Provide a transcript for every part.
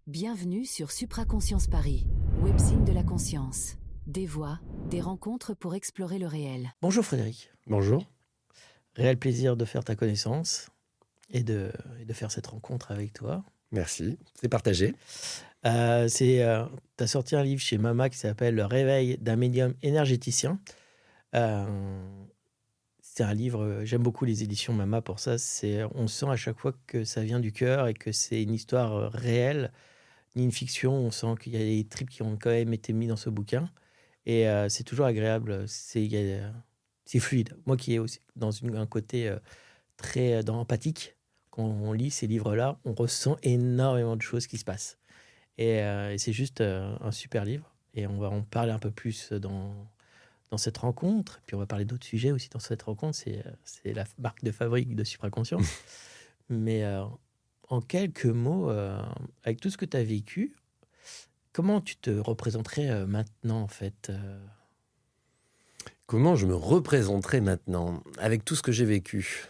Bienvenue sur Supraconscience Paris, webzine de la conscience. Des voix, des rencontres pour explorer le réel. Bonjour Frédéric. Bonjour. Réel plaisir de faire ta connaissance et de faire cette rencontre avec toi. Merci, c'est partagé. Tu as sorti un livre chez Mama qui s'appelle Le réveil d'un médium énergéticien. C'est un livre, j'aime beaucoup les éditions Mama pour ça. On sent à chaque fois que ça vient du cœur et que c'est une histoire réelle, ni une fiction. On sent qu'il y a des tripes qui ont quand même été mis dans ce bouquin. Et c'est toujours agréable. C'est fluide. Moi qui ai aussi dans un côté très empathique, quand on lit ces livres-là, on ressent énormément de choses qui se passent. Et c'est juste un super livre. Et on va en parler un peu plus dans cette rencontre. Puis on va parler d'autres sujets aussi dans cette rencontre. C'est la marque de fabrique de Supraconscience. Mais en quelques mots, avec tout ce que tu as vécu, comment tu te représenterais maintenant, en fait Comment je me représenterai maintenant avec tout ce que j'ai vécu?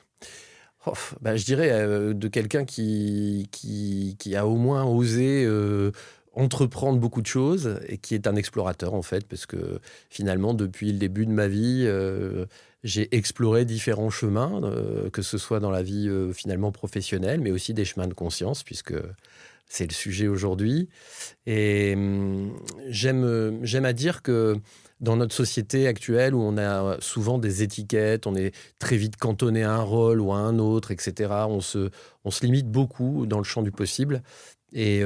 Je dirais de quelqu'un qui a au moins osé entreprendre beaucoup de choses et qui est un explorateur en fait, parce que finalement depuis le début de ma vie, j'ai exploré différents chemins, que ce soit dans la vie finalement professionnelle, mais aussi des chemins de conscience, puisque c'est le sujet aujourd'hui. Et j'aime à dire que dans notre société actuelle où on a souvent des étiquettes, on est très vite cantonné à un rôle ou à un autre, etc. On se limite beaucoup dans le champ du possible. Et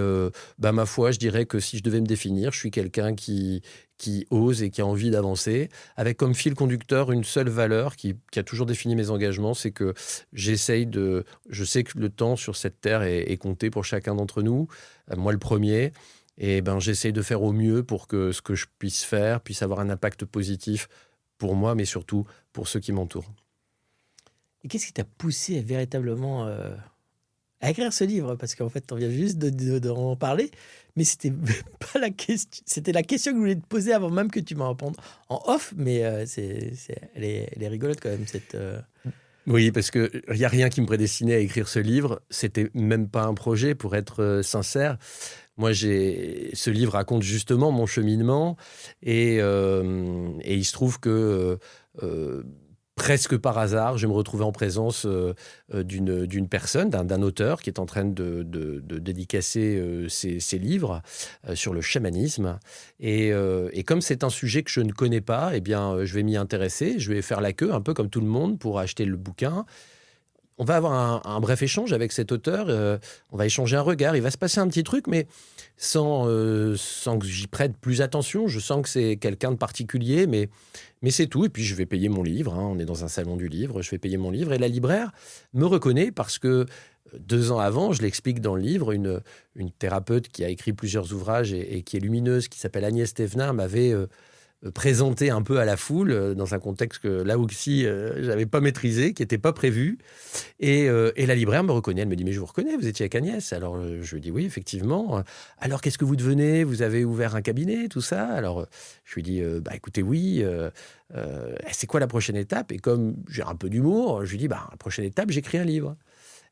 ma foi, je dirais que si je devais me définir, je suis quelqu'un qui ose et qui a envie d'avancer, avec comme fil conducteur une seule valeur qui a toujours défini mes engagements, c'est que je sais que le temps sur cette terre est compté pour chacun d'entre nous, moi le premier. Et j'essaye de faire au mieux pour que ce que je puisse faire puisse avoir un impact positif pour moi, mais surtout pour ceux qui m'entourent. Et qu'est-ce qui t'a poussé véritablement à écrire ce livre? Parce qu'en fait, on vient juste d'en parler, mais c'était pas la question. C'était la question que je voulais te poser avant même que tu m'en répondes en off, mais elle est rigolote quand même, cette... Oui, parce qu'il n'y a rien qui me prédestinait à écrire ce livre. C'était même pas un projet, pour être sincère. Moi, ce livre raconte justement mon cheminement et il se trouve que presque par hasard, je me retrouvais en présence d'une personne, d'un auteur qui est en train de dédicacer ses livres sur le chamanisme. Et comme c'est un sujet que je ne connais pas, eh bien, je vais m'y intéresser, je vais faire la queue, un peu comme tout le monde, pour acheter le bouquin. On va avoir un bref échange avec cet auteur, on va échanger un regard, il va se passer un petit truc, mais sans que j'y prête plus attention. Je sens que c'est quelqu'un de particulier, mais c'est tout. Et puis je vais payer mon livre, on est dans un salon du livre, je vais payer mon livre, et la libraire me reconnaît parce que 2 ans avant, je l'explique dans le livre, une thérapeute qui a écrit plusieurs ouvrages et qui est lumineuse, qui s'appelle Agnès Thévenin, m'avait présenté un peu à la foule dans un contexte que là aussi j'avais pas maîtrisé, qui n'était pas prévu, et la libraire me reconnaît, elle me dit: mais je vous reconnais, vous étiez avec Agnès. Alors je lui dis: oui, effectivement. Alors qu'est-ce que vous devenez? Vous avez ouvert un cabinet, tout ça? Alors je lui dis: écoutez, oui, c'est quoi la prochaine étape? Et comme j'ai un peu d'humour, je lui dis: la prochaine étape, j'écris un livre.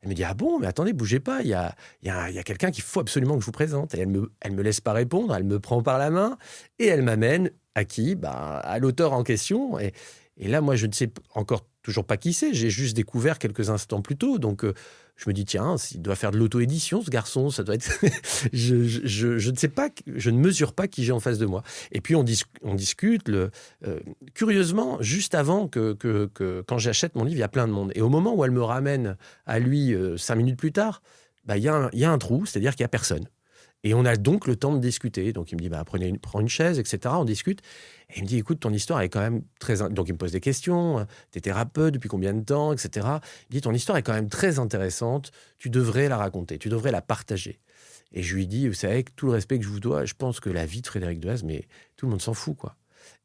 Elle me dit: ah bon, mais attendez, bougez pas, il y a quelqu'un qu'il faut absolument que je vous présente. Et elle me laisse pas répondre, elle me prend par la main et elle m'amène à qui? À l'auteur en question. Et là, moi, je ne sais encore toujours pas qui c'est. J'ai juste découvert quelques instants plus tôt. Donc, je me dis: tiens, il doit faire de l'auto-édition, ce garçon. Ça doit être... je ne sais pas, je ne mesure pas qui j'ai en face de moi. Et puis, on discute. Curieusement, juste avant que quand j'achète mon livre, il y a plein de monde. Et au moment où elle me ramène à lui 5 minutes plus tard, il y a un trou, c'est-à-dire qu'il n'y a personne. Et on a donc le temps de discuter. Donc, il me dit: prends une chaise, etc. On discute. Et il me dit: écoute, ton histoire est quand même très... Donc, il me pose des questions. T'es thérapeute depuis combien de temps, etc. Il me dit: ton histoire est quand même très intéressante. Tu devrais la raconter. Tu devrais la partager. Et je lui dis: vous savez, avec tout le respect que je vous dois, je pense que la vie de Frédéric Dehaze, mais tout le monde s'en fout, quoi.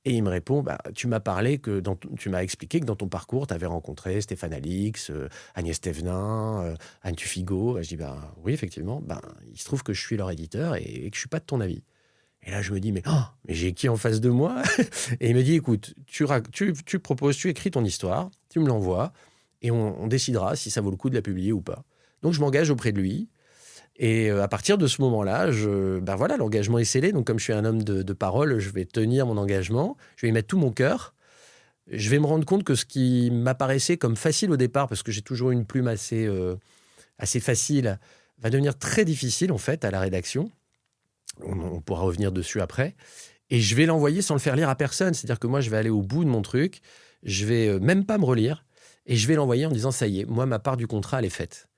Et il me répond: tu m'as expliqué que dans ton parcours, tu avais rencontré Stéphane Alix, Agnès Thévenin, Anne Tuffigo. Je dis: oui, effectivement. Il se trouve que je suis leur éditeur et que je suis pas de ton avis. Et là, je me dis: mais j'ai qui en face de moi? Et il me dit: écoute, tu proposes, tu écris ton histoire, tu me l'envoies et on décidera si ça vaut le coup de la publier ou pas. Donc, je m'engage auprès de lui. Et à partir de ce moment-là, l'engagement est scellé. Donc, comme je suis un homme de parole, je vais tenir mon engagement. Je vais y mettre tout mon cœur. Je vais me rendre compte que ce qui m'apparaissait comme facile au départ, parce que j'ai toujours une plume assez facile, va devenir très difficile, en fait, à la rédaction. On pourra revenir dessus après. Et je vais l'envoyer sans le faire lire à personne. C'est-à-dire que moi, je vais aller au bout de mon truc. Je vais même pas me relire. Et je vais l'envoyer en disant, ça y est, moi, ma part du contrat, elle est faite.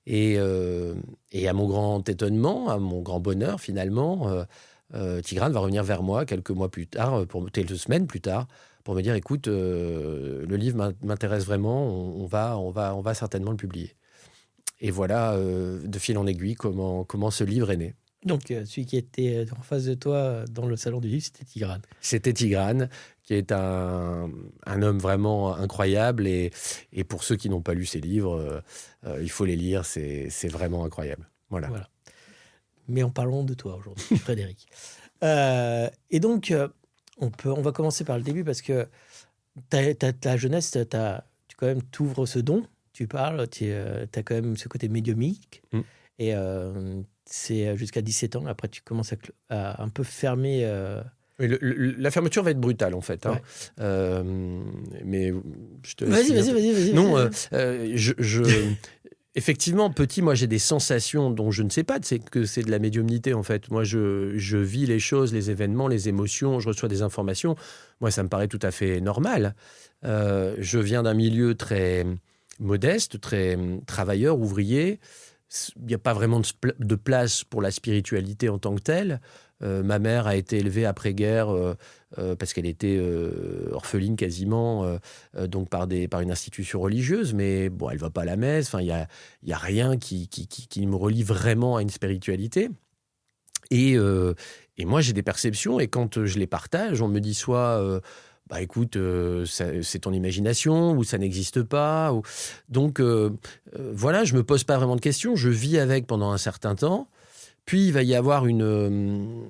Et à mon grand étonnement, à mon grand bonheur, finalement, Tigrane va revenir vers moi quelques semaines plus tard, pour me dire, écoute, le livre m'intéresse vraiment, on va certainement le publier. Et voilà, de fil en aiguille, comment ce livre est né. Donc, celui qui était en face de toi dans le salon du livre, c'était Tigrane. C'était Tigrane, qui est un homme vraiment incroyable. Et pour ceux qui n'ont pas lu ses livres, il faut les lire, c'est vraiment incroyable. Voilà. Mais en parlons de toi aujourd'hui, Frédéric. Et donc, on va commencer par le début, parce que ta jeunesse, tu quand même t'ouvres ce don, tu parles, tu as quand même ce côté médiumique. Et c'est jusqu'à 17 ans. Après, tu commences à un peu fermer. La fermeture va être brutale, en fait. Hein. Ouais. Mais je te Vas-y. Non, effectivement, petit, moi, j'ai des sensations dont je ne sais pas que c'est de la médiumnité, en fait. Moi, je vis les choses, les événements, les émotions, je reçois des informations. Moi, ça me paraît tout à fait normal. Je viens d'un milieu très modeste, très travailleur, ouvrier. Il n'y a pas vraiment de place pour la spiritualité en tant que telle. Ma mère a été élevée après-guerre parce qu'elle était orpheline quasiment, donc par une institution religieuse, mais bon, elle ne va pas à la messe. Enfin, il y a rien qui me relie vraiment à une spiritualité. Et moi, j'ai des perceptions, et quand je les partage, on me dit soit... écoute, c'est ton imagination, ou ça n'existe pas. Donc, voilà, je ne me pose pas vraiment de questions. Je vis avec pendant un certain temps. Puis, il va y avoir une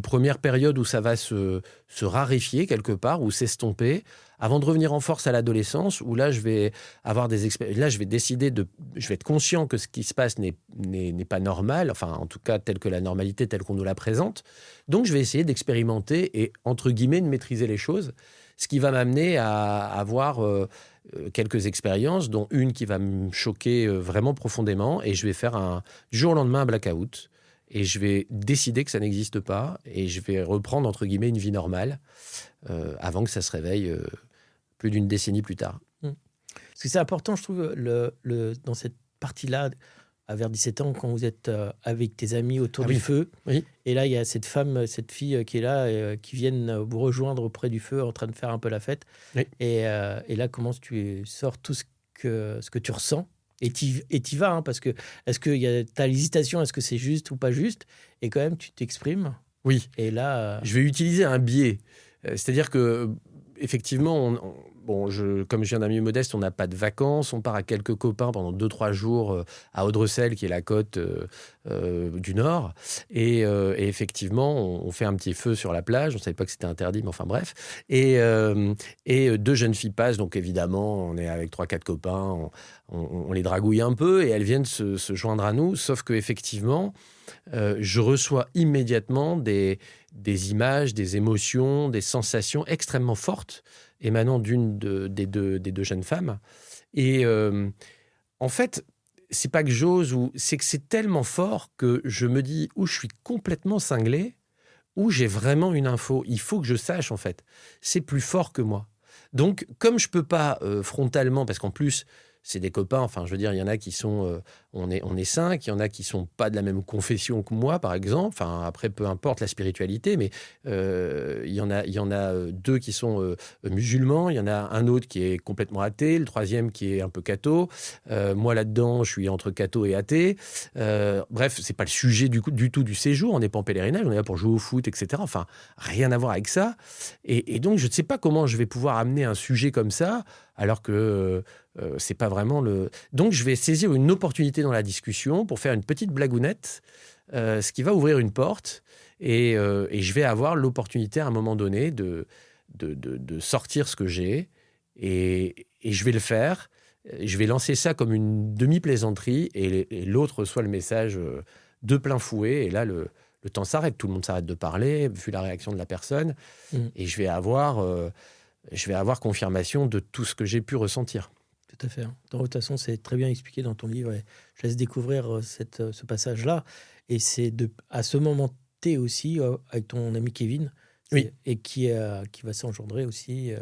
première période où ça va se raréfier quelque part, ou s'estomper, avant de revenir en force à l'adolescence, où là, je vais avoir des expériences. Là, je vais être conscient que ce qui se passe n'est pas normal, enfin, en tout cas, telle que la normalité, telle qu'on nous la présente. Donc, je vais essayer d'expérimenter et, entre guillemets, de maîtriser les choses, ce qui va m'amener à avoir quelques expériences, dont une qui va me choquer vraiment profondément, et je vais faire du jour au lendemain un blackout. Et je vais décider que ça n'existe pas, et je vais reprendre, entre guillemets, une vie normale avant que ça se réveille plus d'une décennie plus tard. Parce que c'est important, je trouve, dans cette partie-là, vers 17 ans, quand vous êtes avec tes amis autour du feu. Oui. Et là, il y a cette fille qui est là, qui viennent vous rejoindre auprès du feu, en train de faire un peu la fête. Oui. Et là, comment tu sors tout ce que tu ressens. Et t'y vas, hein, parce que est-ce que t'as l'hésitation, est-ce que c'est juste ou pas juste, et quand même tu t'exprimes. Oui. Et là, je vais utiliser un biais, c'est-à-dire que effectivement, comme je viens d'un milieu modeste, on n'a pas de vacances, on part à quelques copains pendant 2-3 jours à Audrecel, qui est la côte du Nord, et effectivement, on fait un petit feu sur la plage. On ne savait pas que c'était interdit, mais enfin bref. Et 2 jeunes filles passent, donc évidemment, on est avec 3-4 copains, on les dragouille un peu, et elles viennent se joindre à nous, sauf qu'effectivement, je reçois immédiatement des images, des émotions, des sensations extrêmement fortes émanant des deux jeunes femmes. Et en fait, c'est pas que j'ose, c'est que c'est tellement fort que je me dis ou je suis complètement cinglé, ou j'ai vraiment une info. Il faut que je sache, en fait. C'est plus fort que moi. Donc, comme je peux pas frontalement, parce qu'en plus, c'est des copains, enfin, je veux dire, il y en a qui sont... on est 5, il y en a qui sont pas de la même confession que moi, par exemple. Enfin, après, peu importe la spiritualité, mais il y en a 2 qui sont musulmans, il y en a un autre qui est complètement athée, le 3e qui est un peu catho. Moi, là-dedans, je suis entre catho et athée. Bref, c'est pas le sujet du tout du séjour. On n'est pas en pèlerinage, on est là pour jouer au foot, etc. Enfin, rien à voir avec ça. Et donc, je ne sais pas comment je vais pouvoir amener un sujet comme ça, alors que c'est pas vraiment le... Donc, je vais saisir une opportunité dans la discussion pour faire une petite blagounette, ce qui va ouvrir une porte, et je vais avoir l'opportunité à un moment donné de sortir ce que j'ai, et je vais le faire. Je vais lancer ça comme une demi-plaisanterie et l'autre reçoit le message de plein fouet. Et là, le temps s'arrête. Tout le monde s'arrête de parler, vu la réaction de la personne. Et je vais avoir confirmation de tout ce que j'ai pu ressentir. Tout à fait. De toute façon, c'est très bien expliqué dans ton livre. Et je laisse découvrir ce passage-là. Et c'est à ce moment T aussi, avec ton ami Kevin, oui. Et qui va s'engendrer aussi.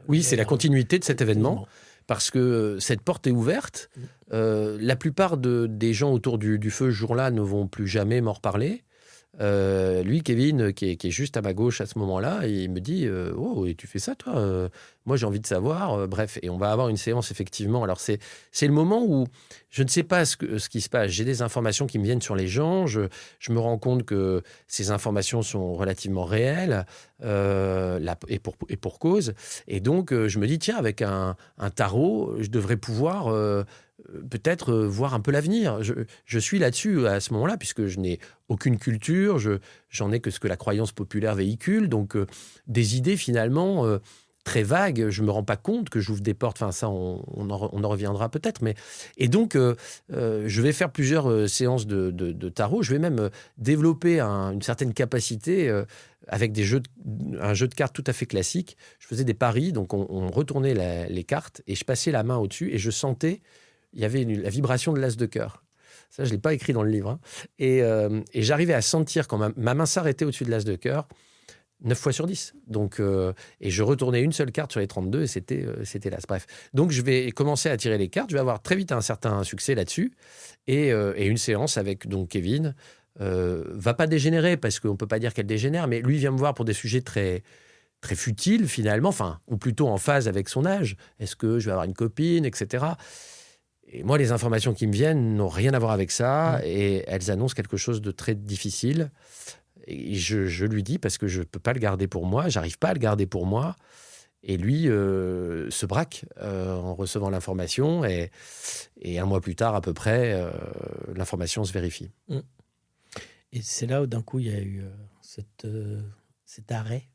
Oui, c'est la continuité de cet événement. Parce que cette porte est ouverte. La plupart des gens autour du feu ce jour-là ne vont plus jamais m'en reparler. Lui, Kevin, qui est juste à ma gauche à ce moment-là, il me dit « Oh, et tu fais ça, toi Moi, j'ai envie de savoir. » Bref, et on va avoir une séance, effectivement. Alors, c'est le moment où je ne sais pas ce qui se passe. J'ai des informations qui me viennent sur les gens. Je me rends compte que ces informations sont relativement réelles et pour cause. Et donc, je me dis « Tiens, avec un tarot, je devrais pouvoir... peut-être voir un peu l'avenir. Je suis là-dessus à ce moment-là, puisque je n'ai aucune culture, j'en ai que ce que la croyance populaire véhicule, donc des idées finalement très vagues. Je ne me rends pas compte que j'ouvre des portes, enfin ça on en reviendra peut-être, mais... Et donc je vais faire plusieurs séances de tarot, je vais même développer une certaine capacité avec un jeu de cartes tout à fait classique. Je faisais des paris, donc on retournait les cartes, et je passais la main au-dessus, et je sentais... Il y avait la vibration de l'as de cœur. Ça, je ne l'ai pas écrit dans le livre. Hein. Et j'arrivais à sentir, quand ma main s'arrêtait au-dessus de l'as de cœur, 9 fois sur 10. Donc, et je retournais une seule carte sur les 32 et c'était l'as. Bref. Donc, je vais commencer à tirer les cartes. Je vais avoir très vite un certain succès là-dessus. Et une séance avec donc, Kevin va pas dégénérer, parce qu'on ne peut pas dire qu'elle dégénère, mais lui vient me voir pour des sujets très futiles, finalement, enfin, ou plutôt en phase avec son âge. Est-ce que je vais avoir une copine, etc. Et moi, les informations qui me viennent n'ont rien à voir avec ça, et elles annoncent quelque chose de très difficile. Et je lui dis, parce que je ne peux pas le garder pour moi, j'arrive pas à le garder pour moi. Et lui se braque en recevant l'information, et un mois plus tard, à peu près, l'information se vérifie. Et c'est là où, d'un coup, il y a eu cet arrêt.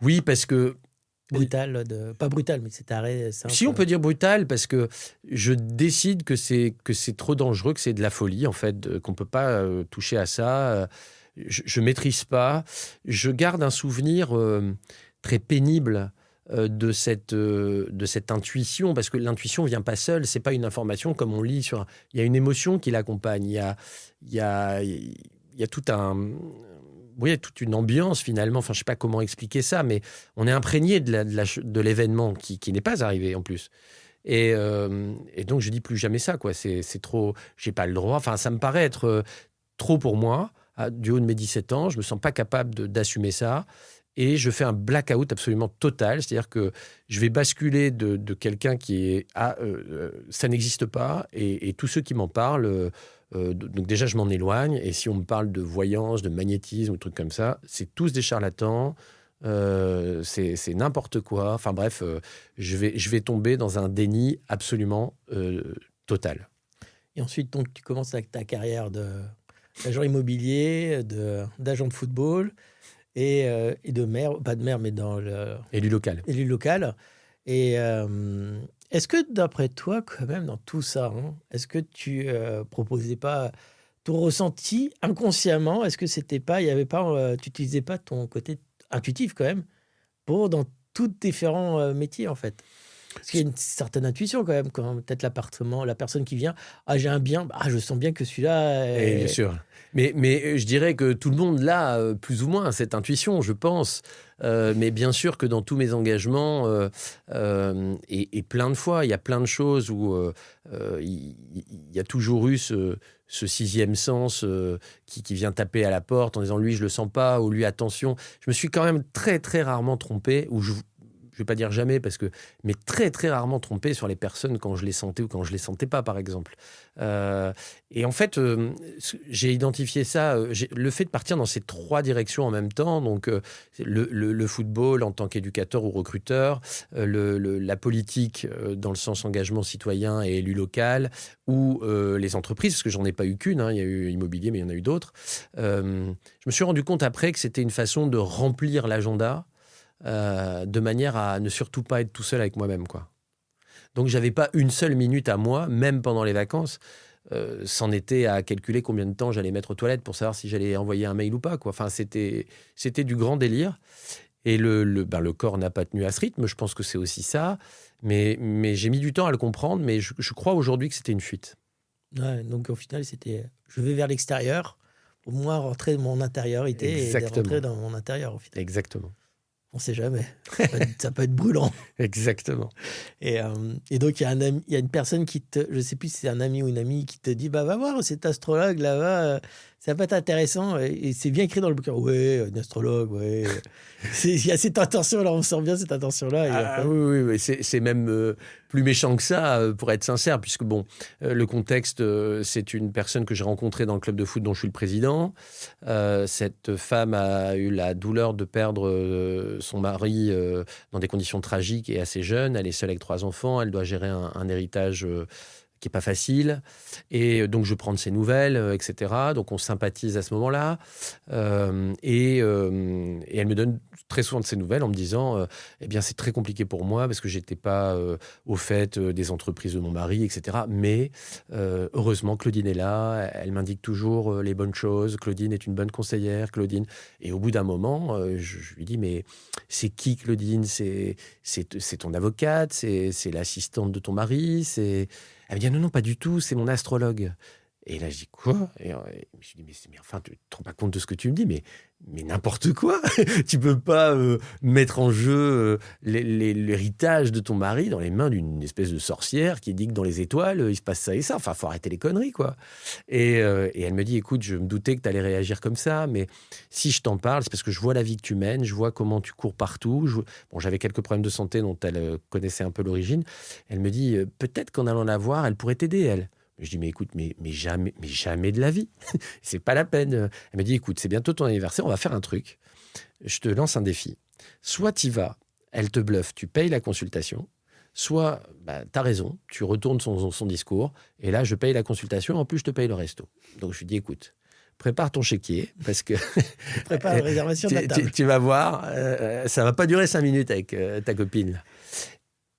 Oui, parce que... Brutal, pas brutal, mais cet arrêt... Si, on peut dire brutal, parce que je décide que c'est trop dangereux, que c'est de la folie, en fait, qu'on ne peut pas toucher à ça. Je ne maîtrise pas. Je garde un souvenir très pénible de cette intuition, parce que l'intuition ne vient pas seule, ce n'est pas une information comme on lit sur... Il y a une émotion qui l'accompagne, il y a tout un... Oui, il y a toute une ambiance finalement, enfin je ne sais pas comment expliquer ça, mais on est imprégné de l'événement qui n'est pas arrivé en plus. Et donc je dis plus jamais ça, quoi. C'est trop, j'ai pas le droit, enfin ça me paraît être trop pour moi, du haut de mes 17 ans, je me sens pas capable d'assumer ça, et je fais un blackout absolument total, c'est-à-dire que je vais basculer de quelqu'un qui est ça n'existe pas, et tous ceux qui m'en parlent... donc déjà, je m'en éloigne. Et si on me parle de voyance, de magnétisme ou trucs comme ça, c'est tous des charlatans. C'est n'importe quoi. Enfin bref, je vais tomber dans un déni absolument total. Et ensuite, donc, tu commences avec ta carrière d'agent immobilier, d'agent de football et de maire, pas de maire, mais dans le... Élu local. Élu local. Et... est-ce que, d'après toi, quand même, dans tout ça, est-ce que tu proposais pas ton ressenti inconsciemment? Est-ce que c'était pas, il y avait pas, tu n'utilisais pas ton côté intuitif quand même dans tous différents métiers en fait? Parce qu'il y a une certaine intuition quand même, quand peut-être la personne qui vient, j'ai un bien, je sens bien que celui-là. Et bien sûr. Mais je dirais que tout le monde l'a plus ou moins, cette intuition, je pense. Mais bien sûr que dans tous mes engagements, et plein de fois, il y a plein de choses où il y a toujours eu ce sixième sens qui vient taper à la porte en disant lui, je le sens pas, ou lui, attention. Je me suis quand même très, très rarement trompé, ou je ne vais pas dire jamais, mais très, très rarement trompé sur les personnes quand je les sentais ou quand je les sentais pas, par exemple. Et en fait, j'ai identifié ça, le fait de partir dans ces 3 directions en même temps, donc le football en tant qu'éducateur ou recruteur, la politique dans le sens engagement citoyen et élu local, ou les entreprises, parce que j'en ai pas eu qu'une, il y a eu immobilier, mais il y en a eu d'autres. Je me suis rendu compte après que c'était une façon de remplir l'agenda, de manière à ne surtout pas être tout seul avec moi-même, quoi. Donc, j'avais pas une seule minute à moi, même pendant les vacances. C'en était à calculer combien de temps j'allais mettre aux toilettes pour savoir si j'allais envoyer un mail ou pas, quoi. Enfin, c'était du grand délire. Et le corps n'a pas tenu à ce rythme. Je pense que c'est aussi ça. Mais j'ai mis du temps à le comprendre. Mais je crois aujourd'hui que c'était une fuite. Ouais, donc au final, c'était je vais vers l'extérieur pour moi rentrer dans mon intériorité et rentrer dans mon intérieur au final. Exactement. On sait jamais. Ça peut être brûlant. Exactement. Et donc, il y a une personne qui je sais plus si c'est un ami ou une amie, qui te dit bah, va voir cet astrologue là-bas, ça peut être intéressant. Et c'est bien écrit dans le bouquin. Ouais, un astrologue, ouais. Il y a cette intention-là, on sent bien cette intention-là. Oui, c'est même plus méchant que ça, pour être sincère, puisque le contexte, c'est une personne que j'ai rencontrée dans le club de foot dont je suis le président. Cette femme a eu la douleur de perdre son mari dans des conditions tragiques et assez jeune. Elle est seule avec 3 enfants. Elle doit gérer un héritage qui n'est pas facile. Et donc, je prends de ses nouvelles, etc. Donc, on sympathise à ce moment-là. Et elle me donne très souvent de ses nouvelles en me disant eh bien, c'est très compliqué pour moi parce que je n'étais pas au fait des entreprises de mon mari, etc. Mais heureusement, Claudine est là. Elle m'indique toujours les bonnes choses. Claudine est une bonne conseillère. Claudine. Et au bout d'un moment, je lui dis mais c'est qui Claudine? C'est ton avocate? C'est l'assistante de ton mari? Elle me dit non, pas du tout, c'est mon astrologue. Et là, je dis quoi? Et je dis mais enfin, tu te rends pas compte de ce que tu me dis, mais n'importe quoi. Tu peux pas mettre en jeu l'héritage de ton mari dans les mains d'une espèce de sorcière qui dit que dans les étoiles, il se passe ça et ça. Enfin, faut arrêter les conneries, quoi. Et elle me dit, écoute, je me doutais que tu allais réagir comme ça, mais si je t'en parle, c'est parce que je vois la vie que tu mènes, je vois comment tu cours partout. J'avais quelques problèmes de santé dont elle connaissait un peu l'origine. Elle me dit, peut-être qu'en allant la voir, elle pourrait t'aider, elle. Je dis, mais écoute, mais jamais de la vie. C'est pas la peine. Elle me dit, écoute, c'est bientôt ton anniversaire, on va faire un truc. Je te lance un défi. Soit tu vas, elle te bluffe, tu payes la consultation. Soit, t'as raison, tu retournes son discours. Et là, je paye la consultation, en plus, je te paye le resto. Donc, je lui dis, écoute, prépare ton chéquier, parce que... Prépare la réservation de la table. Tu vas voir, ça va pas durer 5 minutes avec ta copine.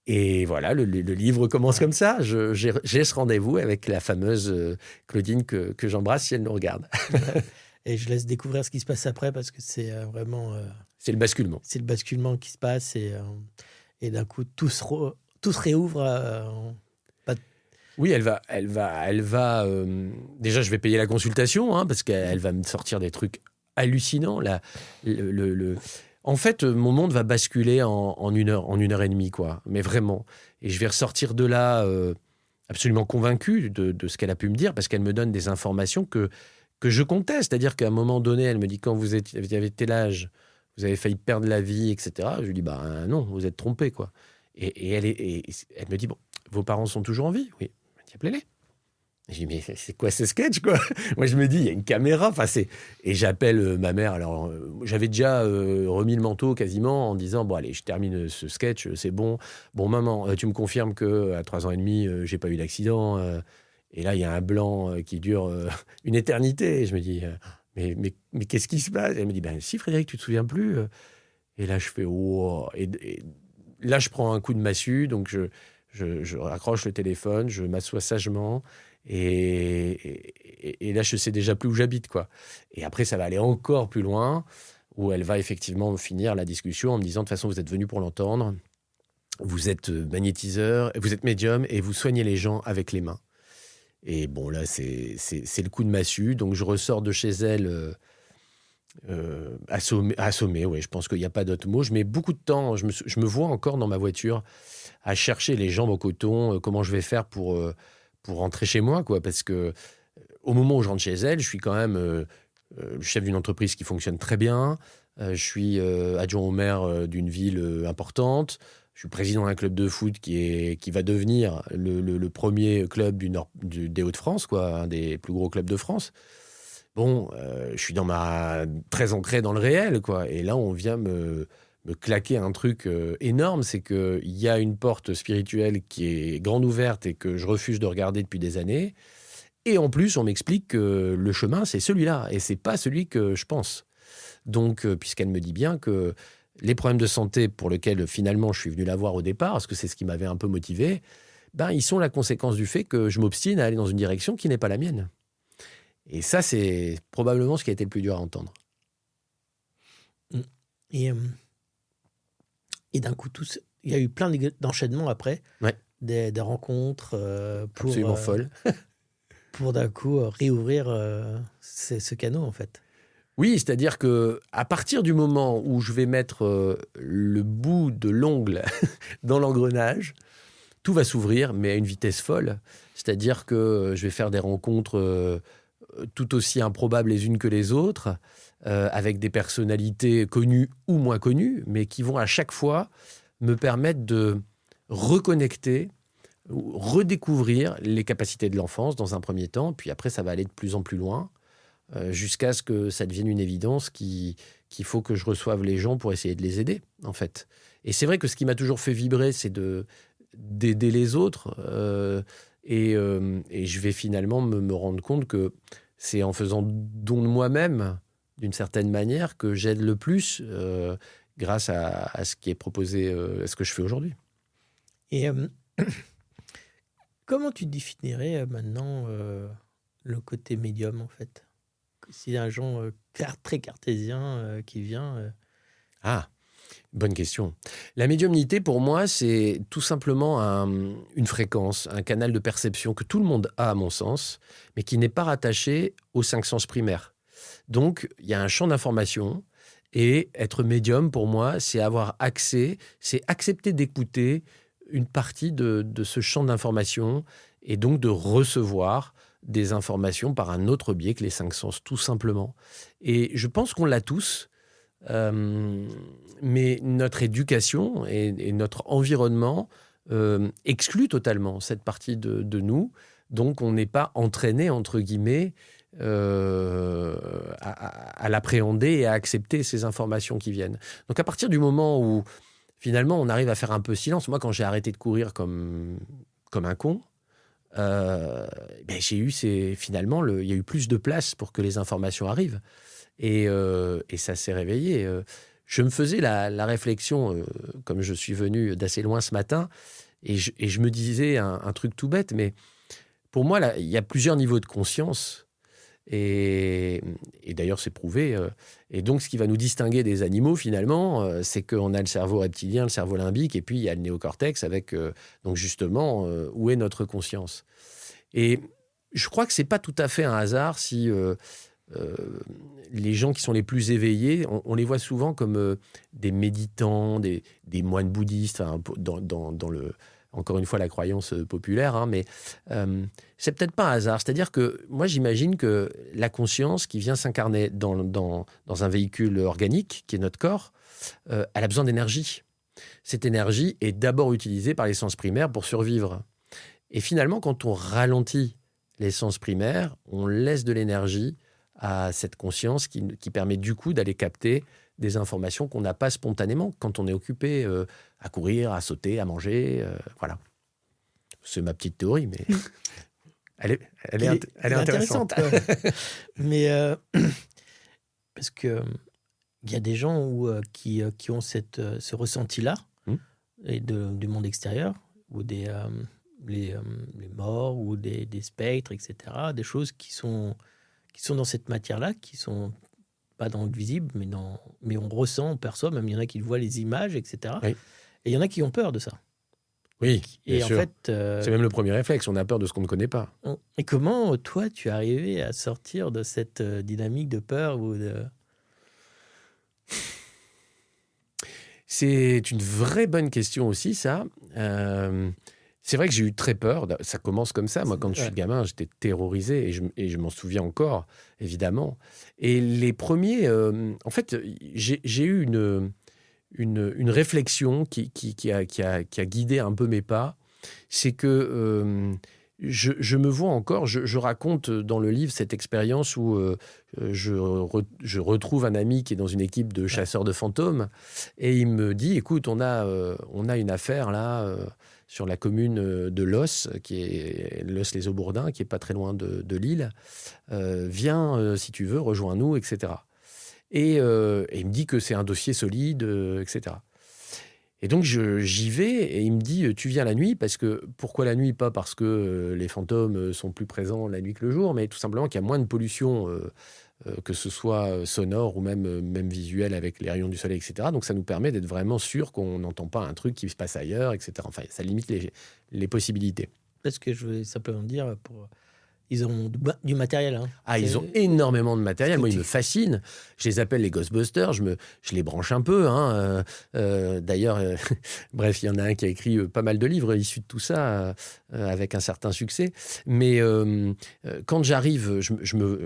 Et voilà, le livre commence comme ça. J'ai ce rendez-vous avec la fameuse Claudine que j'embrasse si elle nous regarde. Et je laisse découvrir ce qui se passe après parce que c'est vraiment... c'est le basculement. C'est le basculement qui se passe et d'un coup, tout se réouvre. Oui, elle va déjà, je vais payer la consultation parce qu'elle va me sortir des trucs hallucinants. Là, En fait, mon monde va basculer en 1 heure, en 1 heure et demie, quoi. Mais vraiment. Et je vais ressortir de là absolument convaincu de ce qu'elle a pu me dire, parce qu'elle me donne des informations que je conteste. C'est-à-dire qu'à un moment donné, elle me dit, quand vous avez tel âge, vous avez failli perdre la vie, etc. Je lui dis, non, vous êtes trompé, quoi. Et elle me dit, bon, vos parents sont toujours en vie? Oui. Elle me dit, appelez-les. Je dis, mais c'est quoi ce sketch, quoi? Moi, je me dis, il y a une caméra. Et j'appelle ma mère. Alors, j'avais déjà remis le manteau quasiment en disant, bon, allez, je termine ce sketch, c'est bon. Bon, maman, tu me confirmes qu'à 3 ans et demi, j'ai pas eu d'accident. Et là, il y a un blanc qui dure une éternité. Et je me dis, mais qu'est-ce qui se passe? Elle me dit, si, Frédéric, tu te souviens plus? Et là, je fais, wow. Et là, je prends un coup de massue. Donc, je raccroche le téléphone, je m'assois sagement. Et là, je sais déjà plus où j'habite, quoi. Et après, ça va aller encore plus loin, où elle va effectivement finir la discussion en me disant, de toute façon, vous êtes venu pour l'entendre, vous êtes magnétiseur, vous êtes médium, et vous soignez les gens avec les mains. Et bon, là, c'est le coup de massue. Donc, je ressors de chez elle assommé. Ouais, je pense qu'il n'y a pas d'autre mot. Je mets beaucoup de temps. Je me vois encore dans ma voiture à chercher les jambes au coton, comment je vais faire pour rentrer chez moi, quoi, parce que au moment où je rentre chez elle, je suis quand même le chef d'une entreprise qui fonctionne très bien, je suis adjoint au maire d'une ville importante, je suis président d'un club de foot qui va devenir le premier club des Hauts-de-France, quoi, un des plus gros clubs de France. Bon, je suis très ancré dans le réel, quoi, et là on vient me claquer un truc énorme, c'est qu'il y a une porte spirituelle qui est grande ouverte et que je refuse de regarder depuis des années. Et en plus, on m'explique que le chemin, c'est celui-là et c'est pas celui que je pense. Donc, puisqu'elle me dit bien que les problèmes de santé pour lesquels finalement je suis venu la voir au départ, parce que c'est ce qui m'avait un peu motivé, ils sont la conséquence du fait que je m'obstine à aller dans une direction qui n'est pas la mienne. Et ça, c'est probablement ce qui a été le plus dur à entendre. Et d'un coup, il y a eu plein d'enchaînements après, Ouais. des rencontres pour, Absolument folle. pour d'un coup réouvrir ce canot, en fait. Oui, c'est-à-dire que à partir du moment où je vais mettre le bout de l'ongle dans l'engrenage, tout va s'ouvrir, mais à une vitesse folle. C'est-à-dire que je vais faire des rencontres tout aussi improbables les unes que les autres, avec des personnalités connues ou moins connues, mais qui vont à chaque fois me permettre de reconnecter, ou redécouvrir les capacités de l'enfance dans un premier temps, puis après ça va aller de plus en plus loin, jusqu'à ce que ça devienne une évidence qu'il faut que je reçoive les gens pour essayer de les aider, en fait. Et c'est vrai que ce qui m'a toujours fait vibrer, c'est d'aider les autres, et je vais finalement me rendre compte que c'est en faisant don de moi-même, d'une certaine manière, que j'aide le plus grâce à ce qui est proposé, à ce que je fais aujourd'hui. Et comment tu définirais maintenant le côté médium, en fait? S'il y a un genre très cartésien qui vient... Ah, bonne question. La médiumnité, pour moi, c'est tout simplement une fréquence, un canal de perception que tout le monde a, à mon sens, mais qui n'est pas rattaché aux 5 sens primaires. Donc, il y a un champ d'information, et être médium, pour moi, c'est avoir accès, c'est accepter d'écouter une partie de ce champ d'information, et donc de recevoir des informations par un autre biais que les 5 sens, tout simplement. Et je pense qu'on l'a tous, mais notre éducation et notre environnement excluent totalement cette partie de nous. Donc, on n'est pas entraîné, entre guillemets, à l'appréhender et à accepter ces informations qui viennent. Donc, à partir du moment où, finalement, on arrive à faire un peu silence, moi, quand j'ai arrêté de courir comme un con, j'ai eu finalement, il y a eu plus de place pour que les informations arrivent. Et ça s'est réveillé. Je me faisais la réflexion, comme je suis venu d'assez loin ce matin, et je me disais un truc tout bête, mais pour moi, là, il y a plusieurs niveaux de conscience. Et d'ailleurs, c'est prouvé. Et donc, ce qui va nous distinguer des animaux, finalement, c'est qu'on a le cerveau reptilien, le cerveau limbique, et puis il y a le néocortex avec, donc justement, où est notre conscience. Et je crois que c'est pas tout à fait un hasard si les gens qui sont les plus éveillés, on les voit souvent comme des méditants, des moines bouddhistes, enfin, dans encore une fois, la croyance populaire, hein, mais c'est peut-être pas un hasard. C'est-à-dire que moi, j'imagine que la conscience qui vient s'incarner dans un véhicule organique, qui est notre corps, elle a besoin d'énergie. Cette énergie est d'abord utilisée par les sens primaires pour survivre. Et finalement, quand on ralentit les sens primaires, on laisse de l'énergie à cette conscience qui permet du coup d'aller capter des informations qu'on n'a pas spontanément quand on est occupé à courir, à sauter, à manger. Voilà. C'est ma petite théorie, mais elle est intéressante. Mais parce que il y a des gens qui ont ce ressenti-là et du monde extérieur, ou les morts, ou des spectres, etc. Des choses qui sont dans cette matière-là, qui sont pas dans le visible, mais on ressent, on perçoit, même il y en a qui voient les images, etc. Oui. Et il y en a qui ont peur de ça. Oui, bien sûr. En fait, c'est même le premier réflexe, on a peur de ce qu'on ne connaît pas. Et comment, toi, tu es arrivé à sortir de cette dynamique de peur ou de... C'est une vraie bonne question aussi, ça. C'est vrai que j'ai eu très peur. Ça commence comme ça. Moi, quand je suis gamin, j'étais terrorisé et je m'en souviens encore, évidemment. Et les premiers... en fait, j'ai eu une réflexion qui a guidé un peu mes pas. C'est que je me vois encore... Je raconte dans le livre cette expérience où je retrouve un ami qui est dans une équipe de chasseurs de fantômes et il me dit, écoute, on a une affaire là... sur la commune de Los, qui est Los-les-Aubourdins, qui est pas très loin de Lille. Viens, si tu veux, rejoins-nous, etc. Et il me dit que c'est un dossier solide, etc. Et donc, j'y vais et il me dit, tu viens la nuit pourquoi la nuit? Pas parce que les fantômes sont plus présents la nuit que le jour, mais tout simplement qu'il y a moins de pollution, que ce soit sonore ou même visuel avec les rayons du soleil, etc. Donc, ça nous permet d'être vraiment sûr qu'on n'entend pas un truc qui se passe ailleurs, etc. Enfin, ça limite les possibilités. Parce que je voulais simplement dire, ils ont du matériel. Hein. Ils ont énormément de matériel. Moi, ils me fascinent. Je les appelle les Ghostbusters. Je les branche un peu. Hein. D'ailleurs, bref, il y en a un qui a écrit pas mal de livres issus de tout ça, avec un certain succès. Mais quand j'arrive,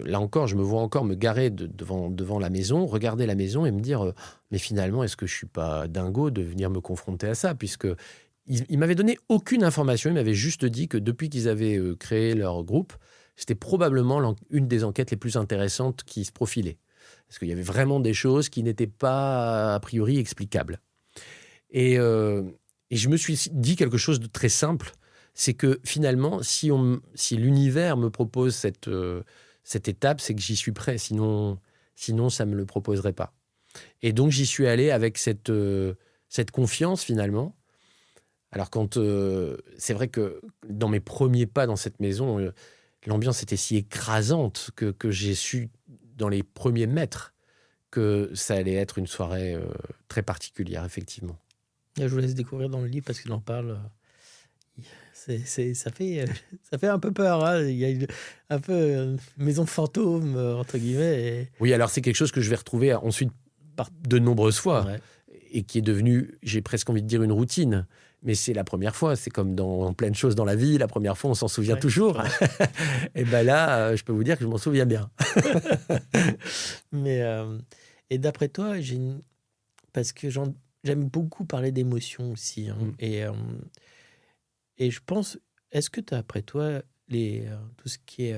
là encore, je me vois encore me garer devant la maison, regarder la maison et me dire mais finalement, est-ce que je ne suis pas dingo de venir me confronter à ça? Puisque il m'avait donné aucune information. Il m'avait juste dit que depuis qu'ils avaient créé leur groupe, c'était probablement une des enquêtes les plus intéressantes qui se profilaient. Parce qu'il y avait vraiment des choses qui n'étaient pas, a priori, explicables. Et je me suis dit quelque chose de très simple, c'est que finalement, si l'univers me propose cette étape, c'est que j'y suis prêt. Sinon, ça ne me le proposerait pas. Et donc, j'y suis allé avec cette confiance, finalement. Alors, c'est vrai que dans mes premiers pas dans cette maison, l'ambiance était si écrasante que j'ai su, dans les premiers mètres, que ça allait être une soirée très particulière, effectivement. Je vous laisse découvrir dans le livre parce qu'il en parle. Ça fait un peu peur. Hein. Il y a un peu maison fantôme, entre guillemets. Oui, alors c'est quelque chose que je vais retrouver ensuite de nombreuses fois, ouais. Et qui est devenu, j'ai presque envie de dire, une routine. Mais c'est la première fois, c'est comme dans plein de choses dans la vie, la première fois on s'en souvient toujours. Et ben là, je peux vous dire que je m'en souviens bien. Mais et d'après toi, parce que j'aime beaucoup parler d'émotions aussi, hein, et je pense, est-ce que d'après toi, tout ce qui est,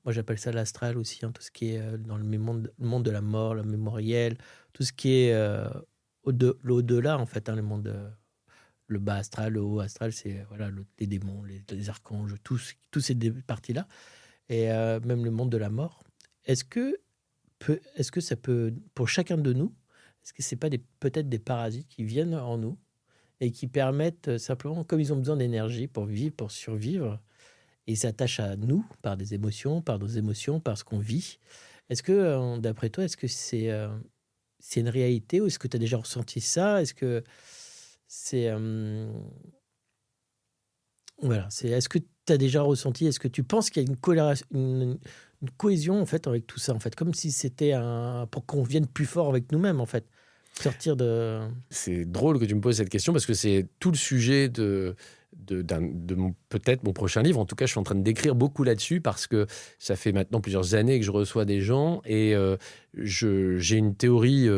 moi j'appelle ça l'astral aussi, hein, tout ce qui est dans le monde de la mort, le mémoriel, tout ce qui est l'au-delà en fait, hein, le monde. Le bas astral, le haut astral, c'est les démons, les archanges, tous ces parties-là. Et même le monde de la mort. Est-ce que ça peut, pour chacun de nous, est-ce que ce n'est pas peut-être des parasites qui viennent en nous et qui permettent simplement, comme ils ont besoin d'énergie pour vivre, pour survivre, et ils s'attachent à nous par des émotions, par nos émotions, par ce qu'on vit. Est-ce que, d'après toi, est-ce que c'est une réalité ou est-ce que tu as déjà ressenti ça? Est-ce que est-ce que tu as déjà ressenti, est-ce que tu penses qu'il y a une cohésion en fait avec tout ça en fait, comme si c'était pour qu'on vienne plus fort avec nous-mêmes en fait, sortir de. C'est drôle que tu me poses cette question parce que c'est tout le sujet de peut-être mon prochain livre. En tout cas, je suis en train d'écrire beaucoup là-dessus parce que ça fait maintenant plusieurs années que je reçois des gens et j'ai une théorie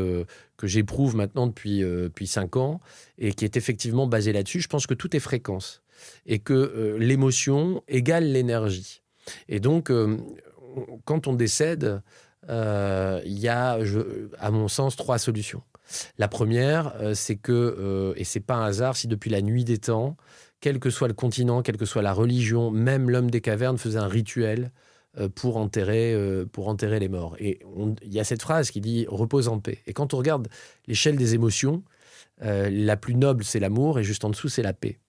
que j'éprouve maintenant depuis 5 ans et qui est effectivement basée là-dessus. Je pense que tout est fréquence et que l'émotion égale l'énergie. Et donc, quand on décède, il y a, à mon sens, 3 solutions. La première, c'est que, et c'est pas un hasard, si depuis la nuit des temps, quel que soit le continent, quelle que soit la religion, même l'homme des cavernes faisait un rituel pour enterrer les morts. Et il y a cette phrase qui dit « repose en paix ». Et quand on regarde l'échelle des émotions, la plus noble, c'est l'amour, et juste en dessous, c'est la paix.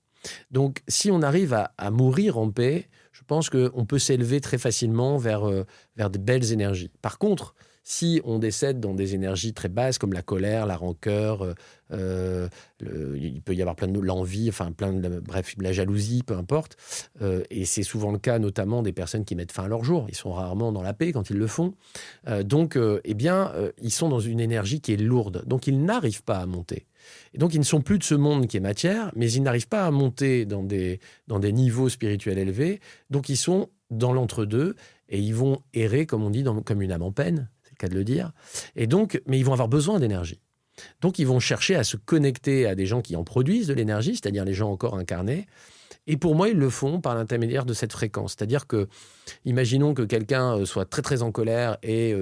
Donc, si on arrive à mourir en paix, je pense qu'on peut s'élever très facilement vers de belles énergies. Par contre, si on décède dans des énergies très basses comme la colère, la rancœur, il peut y avoir plein de l'envie, enfin bref, la jalousie, peu importe. Et c'est souvent le cas, notamment des personnes qui mettent fin à leur jour. Ils sont rarement dans la paix quand ils le font. Donc, ils sont dans une énergie qui est lourde. Donc, ils n'arrivent pas à monter. Et donc, ils ne sont plus de ce monde qui est matière, mais ils n'arrivent pas à monter dans des niveaux spirituels élevés. Donc, ils sont dans l'entre-deux et ils vont errer, comme on dit, comme une âme en peine. Cas de le dire. Et donc, mais ils vont avoir besoin d'énergie. Donc, ils vont chercher à se connecter à des gens qui en produisent de l'énergie, c'est-à-dire les gens encore incarnés. Et pour moi, ils le font par l'intermédiaire de cette fréquence. C'est-à-dire que, imaginons que quelqu'un soit très, très en colère et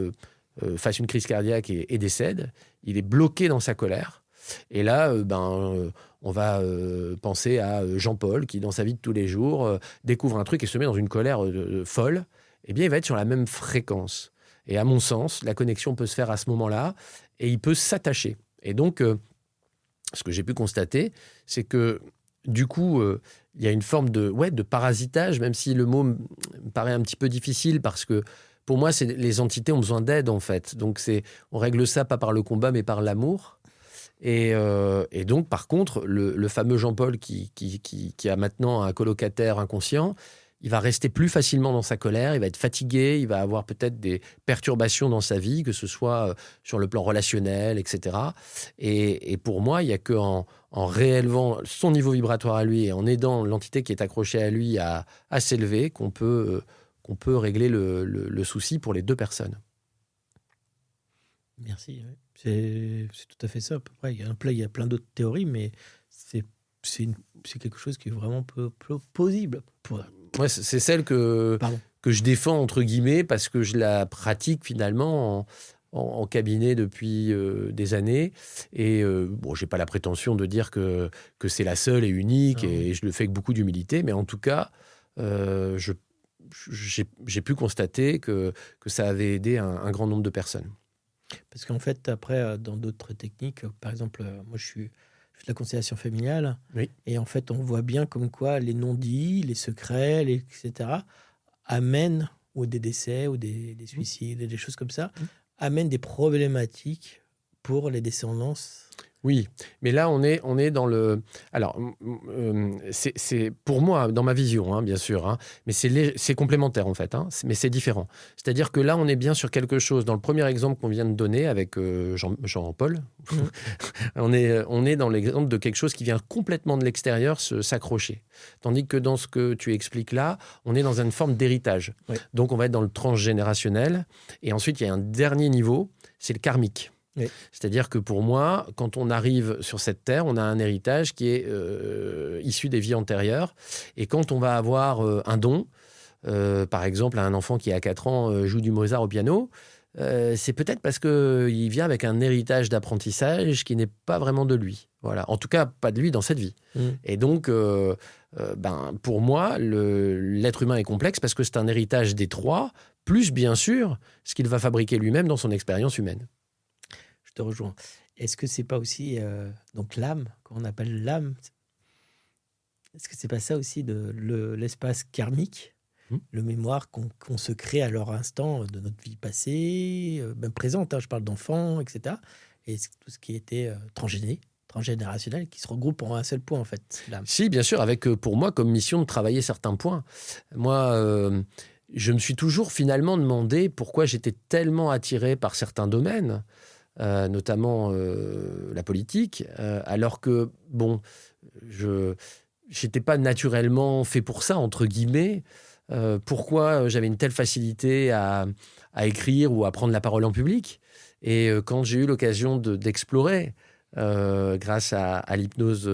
fasse une crise cardiaque et décède. Il est bloqué dans sa colère. Et là, on va penser à Jean-Paul qui, dans sa vie de tous les jours, découvre un truc et se met dans une colère folle. Eh bien, il va être sur la même fréquence. Et à mon sens, la connexion peut se faire à ce moment-là et il peut s'attacher. Et donc, ce que j'ai pu constater, c'est que du coup, il y a une forme de parasitage, même si le mot me paraît un petit peu difficile, parce que pour moi, les entités ont besoin d'aide, en fait. Donc, on règle ça pas par le combat, mais par l'amour. Et donc, par contre, le fameux Jean-Paul qui a maintenant un colocataire inconscient, il va rester plus facilement dans sa colère, il va être fatigué, il va avoir peut-être des perturbations dans sa vie, que ce soit sur le plan relationnel, etc. Et pour moi, il n'y a qu'en réélevant son niveau vibratoire à lui et en aidant l'entité qui est accrochée à lui à s'élever qu'on peut régler le souci pour les deux personnes. Merci. Ouais. C'est tout à fait ça, à peu près. Il y a plein d'autres théories, mais c'est quelque chose qui est vraiment plausible. Ouais, c'est celle que je défends, entre guillemets, parce que je la pratique finalement en cabinet depuis des années. Et bon, je n'ai pas la prétention de dire que c'est la seule et unique, et je le fais avec beaucoup d'humilité. Mais en tout cas, j'ai pu constater que ça avait aidé un grand nombre de personnes. Parce qu'en fait, après, dans d'autres techniques, par exemple, moi, je fais de la conciliation familiale. Oui. Et en fait, on voit bien comme quoi les non-dits, les secrets, etc., amènent, ou des décès, ou des suicides, des choses comme ça, amènent des problématiques pour les descendances. Oui, mais là, on est dans le... Alors, c'est pour moi, dans ma vision, hein, bien sûr, hein, mais c'est complémentaire, en fait, hein, mais c'est différent. C'est-à-dire que là, on est bien sur quelque chose. Dans le premier exemple qu'on vient de donner avec Jean-Paul, on est dans l'exemple de quelque chose qui vient complètement de l'extérieur s'accrocher. Tandis que dans ce que tu expliques là, on est dans une forme d'héritage. Oui. Donc, on va être dans le transgénérationnel. Et ensuite, il y a un dernier niveau, c'est le karmique. Oui. C'est-à-dire que pour moi, quand on arrive sur cette terre, on a un héritage qui est issu des vies antérieures. Et quand on va avoir un don, par exemple, un enfant qui a 4 ans joue du Mozart au piano, c'est peut-être parce qu'il vient avec un héritage d'apprentissage qui n'est pas vraiment de lui. Voilà. En tout cas, pas de lui dans cette vie. Et donc, pour moi, l'être humain est complexe parce que c'est un héritage des 3, plus bien sûr ce qu'il va fabriquer lui-même dans son expérience humaine. Je te rejoins. Est-ce que c'est pas aussi donc l'âme, quand on appelle l'âme, est-ce que c'est pas ça aussi de l'espace karmique, le mémoire qu'on se crée à leur instant de notre vie passée, même présente, hein, je parle d'enfants, etc. Et tout ce qui était transgénérationnel, qui se regroupe en un seul point, en fait, l'âme. Si, bien sûr, avec pour moi comme mission de travailler certains points. Moi, je me suis toujours finalement demandé pourquoi j'étais tellement attiré par certains domaines. Notamment la politique, alors que, bon, je n'étais pas naturellement fait pour ça, entre guillemets. Pourquoi j'avais une telle facilité à écrire ou à prendre la parole en public. Et quand j'ai eu l'occasion d'explorer, grâce à l'hypnose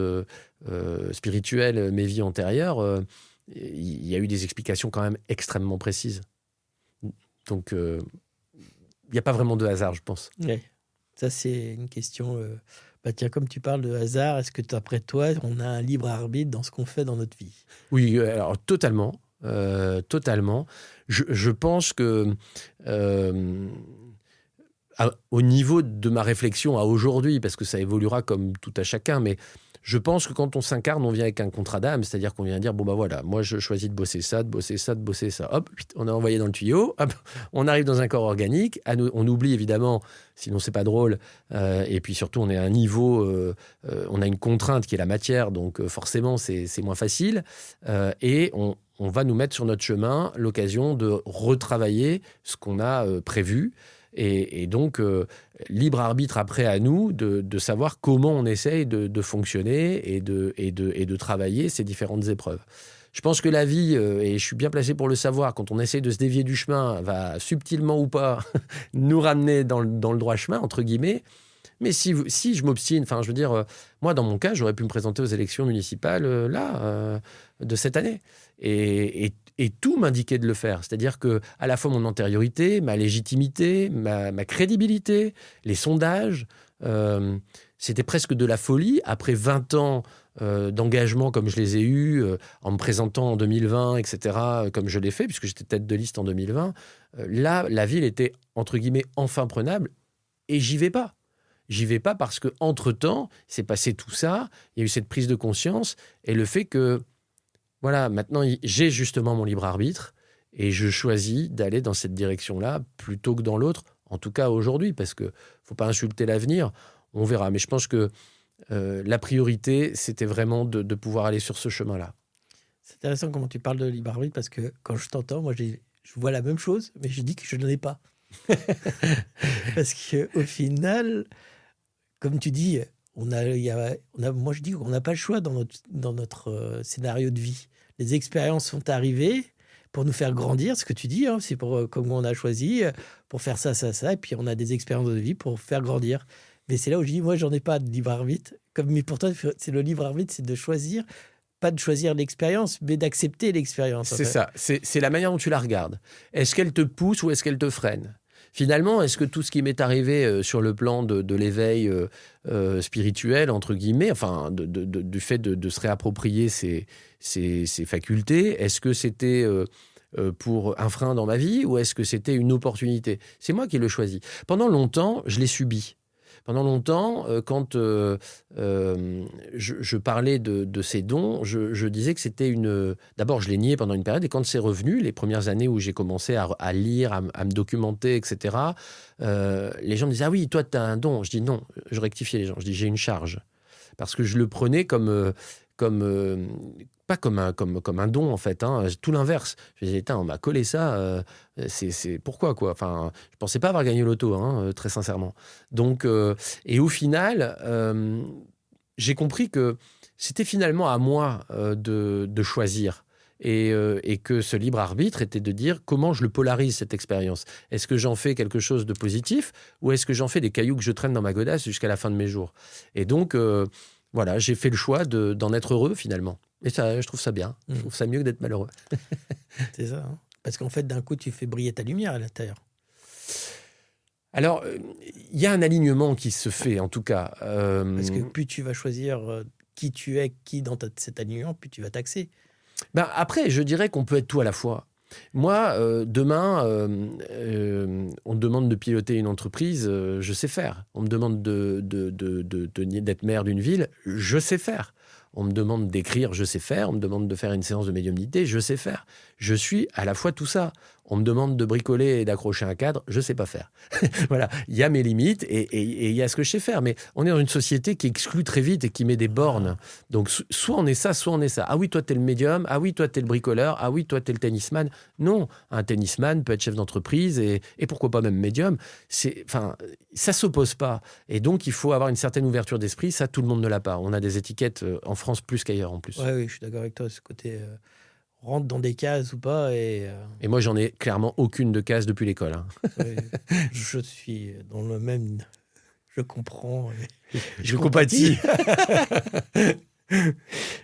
spirituelle, mes vies antérieures, il y a eu des explications quand même extrêmement précises. Donc, il n'y a pas vraiment de hasard, je pense. Oui. Ça, c'est une question... tiens, comme tu parles de hasard, est-ce que après toi, on a un libre arbitre dans ce qu'on fait dans notre vie ? Oui, alors totalement. Totalement. Je pense que au niveau de ma réflexion à aujourd'hui, parce que ça évoluera comme tout à chacun, mais je pense que quand on s'incarne, on vient avec un contrat d'âme, c'est-à-dire qu'on vient dire, bon, voilà, moi je choisis de bosser ça, de bosser ça, de bosser ça. Hop, on a envoyé dans le tuyau, hop, on arrive dans un corps organique, on oublie évidemment, sinon c'est pas drôle, et puis surtout on est à un niveau, on a une contrainte qui est la matière, donc forcément c'est moins facile, et on va nous mettre sur notre chemin l'occasion de retravailler ce qu'on a prévu. Et donc, libre arbitre après à nous de savoir comment on essaye de fonctionner et de travailler ces différentes épreuves. Je pense que la vie, et je suis bien placé pour le savoir, quand on essaye de se dévier du chemin, va subtilement ou pas nous ramener dans le droit chemin, entre guillemets. Mais si je m'obstine, enfin, je veux dire, moi, dans mon cas, j'aurais pu me présenter aux élections municipales, de cette année. Et tout m'indiquait de le faire. C'est-à-dire que à la fois mon antériorité, ma légitimité, ma crédibilité, les sondages, c'était presque de la folie. Après 20 ans d'engagement comme je les ai eus, en me présentant en 2020, etc., comme je l'ai fait, puisque j'étais tête de liste en 2020, là, la ville était, entre guillemets, enfin prenable, et j'y vais pas. J'y vais pas parce que entre-temps, il s'est passé tout ça, il y a eu cette prise de conscience et le fait que, voilà, maintenant, j'ai justement mon libre arbitre et je choisis d'aller dans cette direction-là plutôt que dans l'autre, en tout cas aujourd'hui, parce que faut pas insulter l'avenir, on verra. Mais je pense que la priorité, c'était vraiment de pouvoir aller sur ce chemin-là. C'est intéressant comment tu parles de libre arbitre parce que quand je t'entends, moi, je vois la même chose, mais je dis que je n'en ai pas. Parce qu'au final, comme tu dis, moi je dis qu'on n'a pas le choix dans notre scénario de vie. Les expériences sont arrivées pour nous faire grandir, ce que tu dis, hein, c'est pour comme on a choisi, pour faire ça, et puis on a des expériences de vie pour faire grandir. Mais c'est là où je dis, moi j'en ai pas de libre arbitre. Mais pour toi, c'est le libre arbitre, c'est de choisir, pas de choisir l'expérience, mais d'accepter l'expérience. C'est ça, c'est la manière dont tu la regardes. Est-ce qu'elle te pousse ou est-ce qu'elle te freine ? Finalement, est-ce que tout ce qui m'est arrivé sur le plan de l'éveil spirituel, entre guillemets, enfin, du fait de se réapproprier ses facultés, est-ce que c'était pour un frein dans ma vie ou est-ce que c'était une opportunité ? C'est moi qui l'ai choisi. Pendant longtemps, je l'ai subi. Pendant longtemps, quand je parlais de ces dons, je disais que c'était une... D'abord, je l'ai nié pendant une période, et quand c'est revenu, les premières années où j'ai commencé à lire, à me documenter, etc., les gens me disaient « Ah oui, toi, tu as un don ». Je dis non, je rectifiais les gens. Je dis « J'ai une charge ». Parce que je le prenais pas comme un don, en fait, hein, tout l'inverse. Je me disais, on m'a collé ça, c'est pourquoi, quoi. Enfin, je pensais pas avoir gagné l'auto, hein, très sincèrement. Donc, et au final, j'ai compris que c'était finalement à moi de choisir. Et que ce libre arbitre était de dire comment je le polarise, cette expérience. Est-ce que j'en fais quelque chose de positif ou est-ce que j'en fais des cailloux que je traîne dans ma godasse jusqu'à la fin de mes jours ? Et donc, voilà, j'ai fait le choix d'en être heureux, finalement. Et ça, je trouve ça bien. Je trouve ça mieux que d'être malheureux. C'est ça. Hein. Parce qu'en fait, d'un coup, tu fais briller ta lumière à l'intérieur. Alors, il y a un alignement qui se fait, en tout cas. Parce que plus tu vas choisir qui tu es, qui dans cet alignement, plus tu vas t'axer. Ben, après, je dirais qu'on peut être tout à la fois. Moi, demain, on me demande de piloter une entreprise, je sais faire. On me demande d'être maire d'une ville, je sais faire. On me demande d'écrire, je sais faire. On me demande de faire une séance de médiumnité, je sais faire. Je suis à la fois tout ça. On me demande de bricoler et d'accrocher un cadre, je sais pas faire. Voilà, il y a mes limites et il y a ce que je sais faire. Mais on est dans une société qui exclut très vite et qui met des bornes. Donc, soit on est ça, soit on est ça. Ah oui, toi, t'es le médium. Ah oui, toi, t'es le bricoleur. Ah oui, toi, t'es le tennisman. Non, un tennisman peut être chef d'entreprise et pourquoi pas même médium. Enfin, ça s'oppose pas. Et donc, il faut avoir une certaine ouverture d'esprit. Ça, tout le monde ne l'a pas. On a des étiquettes en France plus qu'ailleurs en plus. Oui, je suis d'accord avec toi. Ce côté rentre dans des cases ou pas. Et moi, j'en ai clairement aucune de cases depuis l'école. Hein. Je suis dans le même... Je comprends. Je compatis.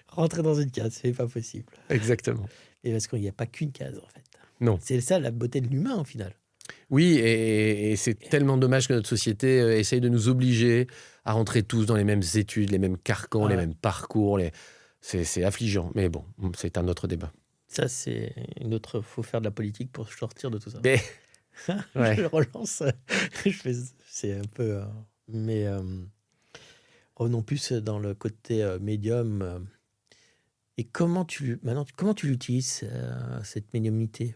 Rentrer dans une case, c'est pas possible. Exactement. Et parce qu'il n'y a pas qu'une case, en fait. Non. C'est ça, la beauté de l'humain, au final. Oui, et c'est tellement dommage que notre société essaye de nous obliger à rentrer tous dans les mêmes études, les mêmes carcans, les mêmes parcours. C'est affligeant. Mais bon, c'est un autre débat. Ça, c'est une autre... faut faire de la politique pour sortir de tout ça. Mais... Ouais. Je relance. C'est un peu... mais revenons plus dans le côté médium. Et comment tu l'utilises, cette médiumnité ?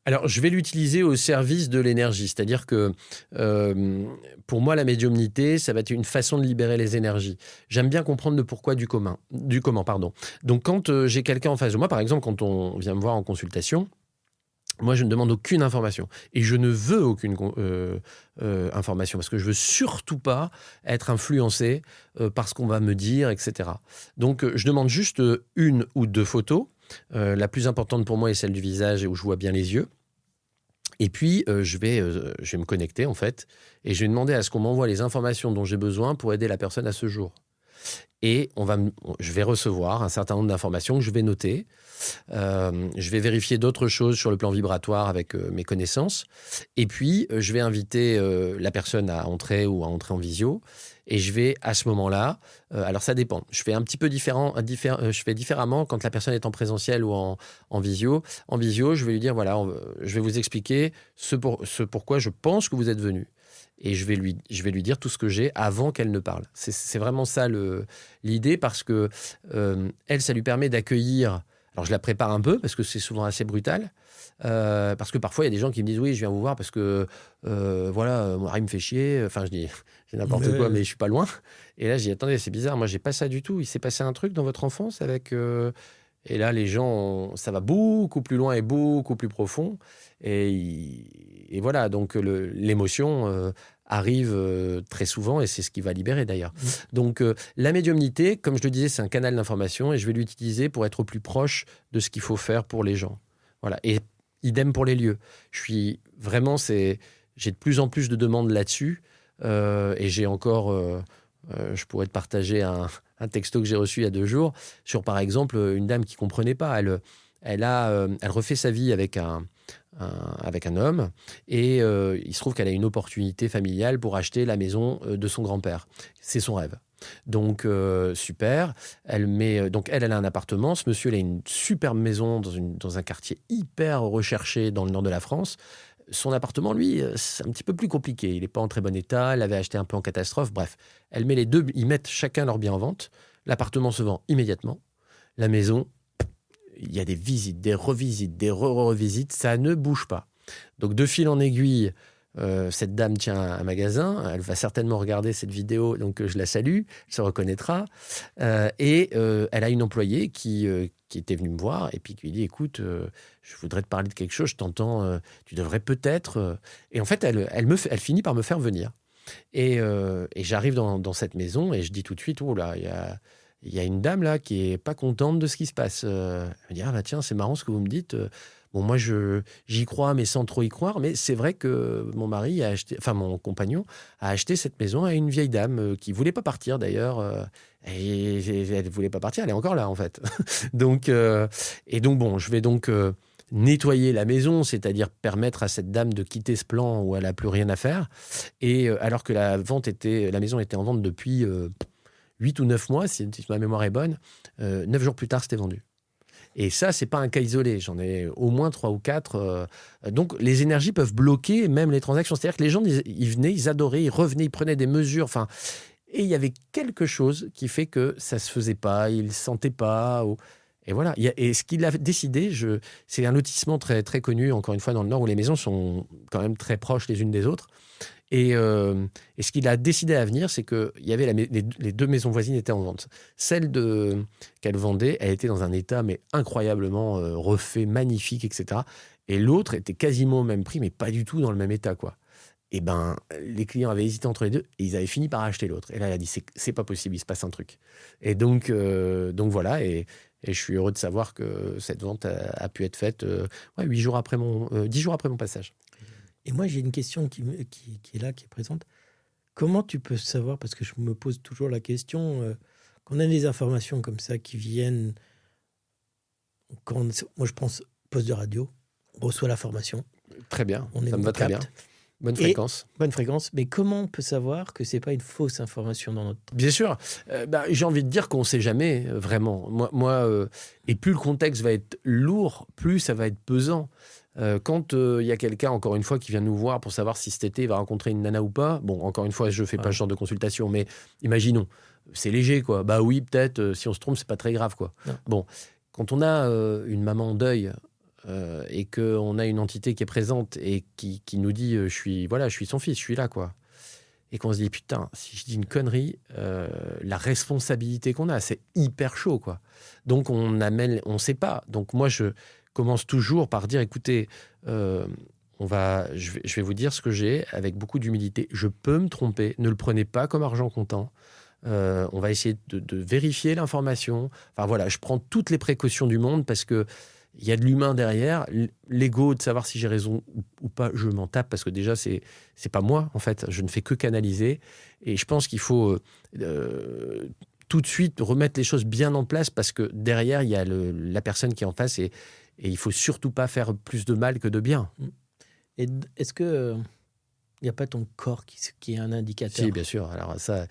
Alors, je vais l'utiliser au service de l'énergie. C'est-à-dire que, pour moi, la médiumnité, ça va être une façon de libérer les énergies. J'aime bien comprendre le pourquoi du comment. Donc, quand j'ai quelqu'un en face de moi, par exemple, quand on vient me voir en consultation, moi, je ne demande aucune information. Et je ne veux aucune information parce que je veux surtout pas être influencé par ce qu'on va me dire, etc. Donc, je demande juste une ou deux photos. La plus importante pour moi est celle du visage et où je vois bien les yeux. Et puis, je vais me connecter, en fait, et je vais demander à ce qu'on m'envoie les informations dont j'ai besoin pour aider la personne à ce jour. Et je vais recevoir un certain nombre d'informations que je vais noter. Je vais vérifier d'autres choses sur le plan vibratoire avec mes connaissances. Et puis, je vais inviter la personne à entrer ou à entrer en visio. Et je vais, à ce moment-là, alors ça dépend. Je fais un petit peu je fais différemment quand la personne est en présentiel ou en visio. En visio, je vais lui dire, voilà, je vais vous expliquer ce pourquoi je pense que vous êtes venu. et je vais lui dire tout ce que j'ai avant qu'elle ne parle. C'est vraiment ça l'idée, parce que elle, ça lui permet d'accueillir. Alors, je la prépare un peu parce que c'est souvent assez brutal. Parce que parfois, il y a des gens qui me disent « Oui, je viens vous voir parce que, mon mari me fait chier. » Enfin, je dis « C'est n'importe quoi, mais je suis pas loin. » Et là, je dis « Attendez, c'est bizarre. Moi, j'ai pas ça du tout. Il s'est passé un truc dans votre enfance avec... Et là, les gens, ça va beaucoup plus loin et beaucoup plus profond. Et voilà, donc l'émotion arrive très souvent, et c'est ce qui va libérer d'ailleurs. Donc la médiumnité, comme je le disais, c'est un canal d'information, et je vais l'utiliser pour être au plus proche de ce qu'il faut faire pour les gens. Voilà. Et idem pour les lieux. J'ai de plus en plus de demandes là-dessus, et j'ai encore... je pourrais te partager un texto que j'ai reçu il y a 2 jours sur, par exemple, une dame qui ne comprenait pas. Elle refait sa vie avec un homme, et il se trouve qu'elle a une opportunité familiale pour acheter la maison de son grand-père. C'est son rêve. Donc, super. Donc, elle a un appartement. Ce monsieur, il a une superbe maison dans un quartier hyper recherché dans le nord de la France. Son appartement, lui, c'est un petit peu plus compliqué. Il n'est pas en très bon état. Elle l'avait acheté un peu en catastrophe. Bref, elle met les deux. Ils mettent chacun leur bien en vente. L'appartement se vend immédiatement. La maison, il y a des visites, des revisites, des revisites. Ça ne bouge pas. Donc, de fil en aiguille, cette dame tient un magasin. Elle va certainement regarder cette vidéo, donc je la salue. Elle se reconnaîtra. Et elle a une employée qui était venue me voir, et puis qui lui dit « Écoute, je voudrais te parler de quelque chose, je t'entends, tu devrais peut-être... » Et en fait, elle finit par me faire venir. Et j'arrive dans cette maison, et je dis tout de suite « Oh là, il y a une dame là qui est pas contente de ce qui se passe. » Elle me dit « Ah bah tiens, c'est marrant ce que vous me dites. Bon, moi, j'y crois, mais sans trop y croire. Mais c'est vrai que mon compagnon a acheté cette maison à une vieille dame qui voulait pas partir d'ailleurs. Et elle voulait pas partir, elle est encore là en fait. Donc, bon, je vais donc nettoyer la maison, c'est-à-dire permettre à cette dame de quitter ce plan où elle a plus rien à faire. Et alors que la maison était en vente depuis 8 ou 9 mois, si ma mémoire est bonne, 9 jours plus tard, c'était vendu. Et ça, c'est pas un cas isolé. J'en ai au moins 3 ou 4. Donc, les énergies peuvent bloquer même les transactions. C'est-à-dire que les gens, ils venaient, ils adoraient, ils revenaient, ils prenaient des mesures. Enfin, et il y avait quelque chose qui fait que ça se faisait pas, ils le sentaient pas. Et voilà. Et ce qu'il a décidé, c'est un lotissement très, très connu, encore une fois, dans le Nord, où les maisons sont quand même très proches les unes des autres. Et ce qu'il a décidé à venir, c'est qu'il y avait les 2 maisons voisines étaient en vente. Celle qu'elle vendait, elle était dans un état mais incroyablement refait, magnifique, etc. Et l'autre était quasiment au même prix, mais pas du tout dans le même état, quoi. Et ben, les clients avaient hésité entre les deux, et ils avaient fini par acheter l'autre. Et là, elle a dit c'est pas possible, il se passe un truc. Et donc voilà. Et je suis heureux de savoir que cette vente a pu être faite 10 jours après mon passage. Et moi, j'ai une question qui est là, qui est présente. Comment tu peux savoir, parce que je me pose toujours la question, qu'on a des informations comme ça qui viennent, moi je pense poste de radio, on reçoit la formation. Très bien, ça me va très bien. Bonne fréquence. Bonne fréquence. Mais comment on peut savoir que c'est pas une fausse information dans notre... Bien sûr. J'ai envie de dire qu'on ne sait jamais, vraiment. Moi, et plus le contexte va être lourd, plus ça va être pesant. Quand il y a quelqu'un, encore une fois, qui vient nous voir pour savoir si cet été il va rencontrer une nana ou pas, bon, encore une fois, je ne fais pas ce genre de consultation, mais imaginons, c'est léger, quoi. Bah oui, peut-être, si on se trompe, c'est pas très grave, quoi. Non. Bon, quand on a une maman en deuil et qu'on a une entité qui est présente et qui nous dit je suis son fils, je suis là, quoi. Et qu'on se dit, putain, si je dis une connerie, la responsabilité qu'on a, c'est hyper chaud, quoi. Donc, on sait pas. Donc, moi, je commence toujours par dire, écoutez, je vais vous dire ce que j'ai avec beaucoup d'humilité. Je peux me tromper, ne le prenez pas comme argent comptant. On va essayer de vérifier l'information. Enfin voilà, je prends toutes les précautions du monde parce que il y a de l'humain derrière. L'ego de savoir si j'ai raison ou pas, je m'en tape parce que déjà, c'est pas moi, en fait. Je ne fais que canaliser. Et je pense qu'il faut tout de suite remettre les choses bien en place parce que derrière, il y a la personne qui est en face et il ne faut surtout pas faire plus de mal que de bien. Et est-ce que il n'y a pas ton corps qui est un indicateur? Si, bien sûr. Alors ça,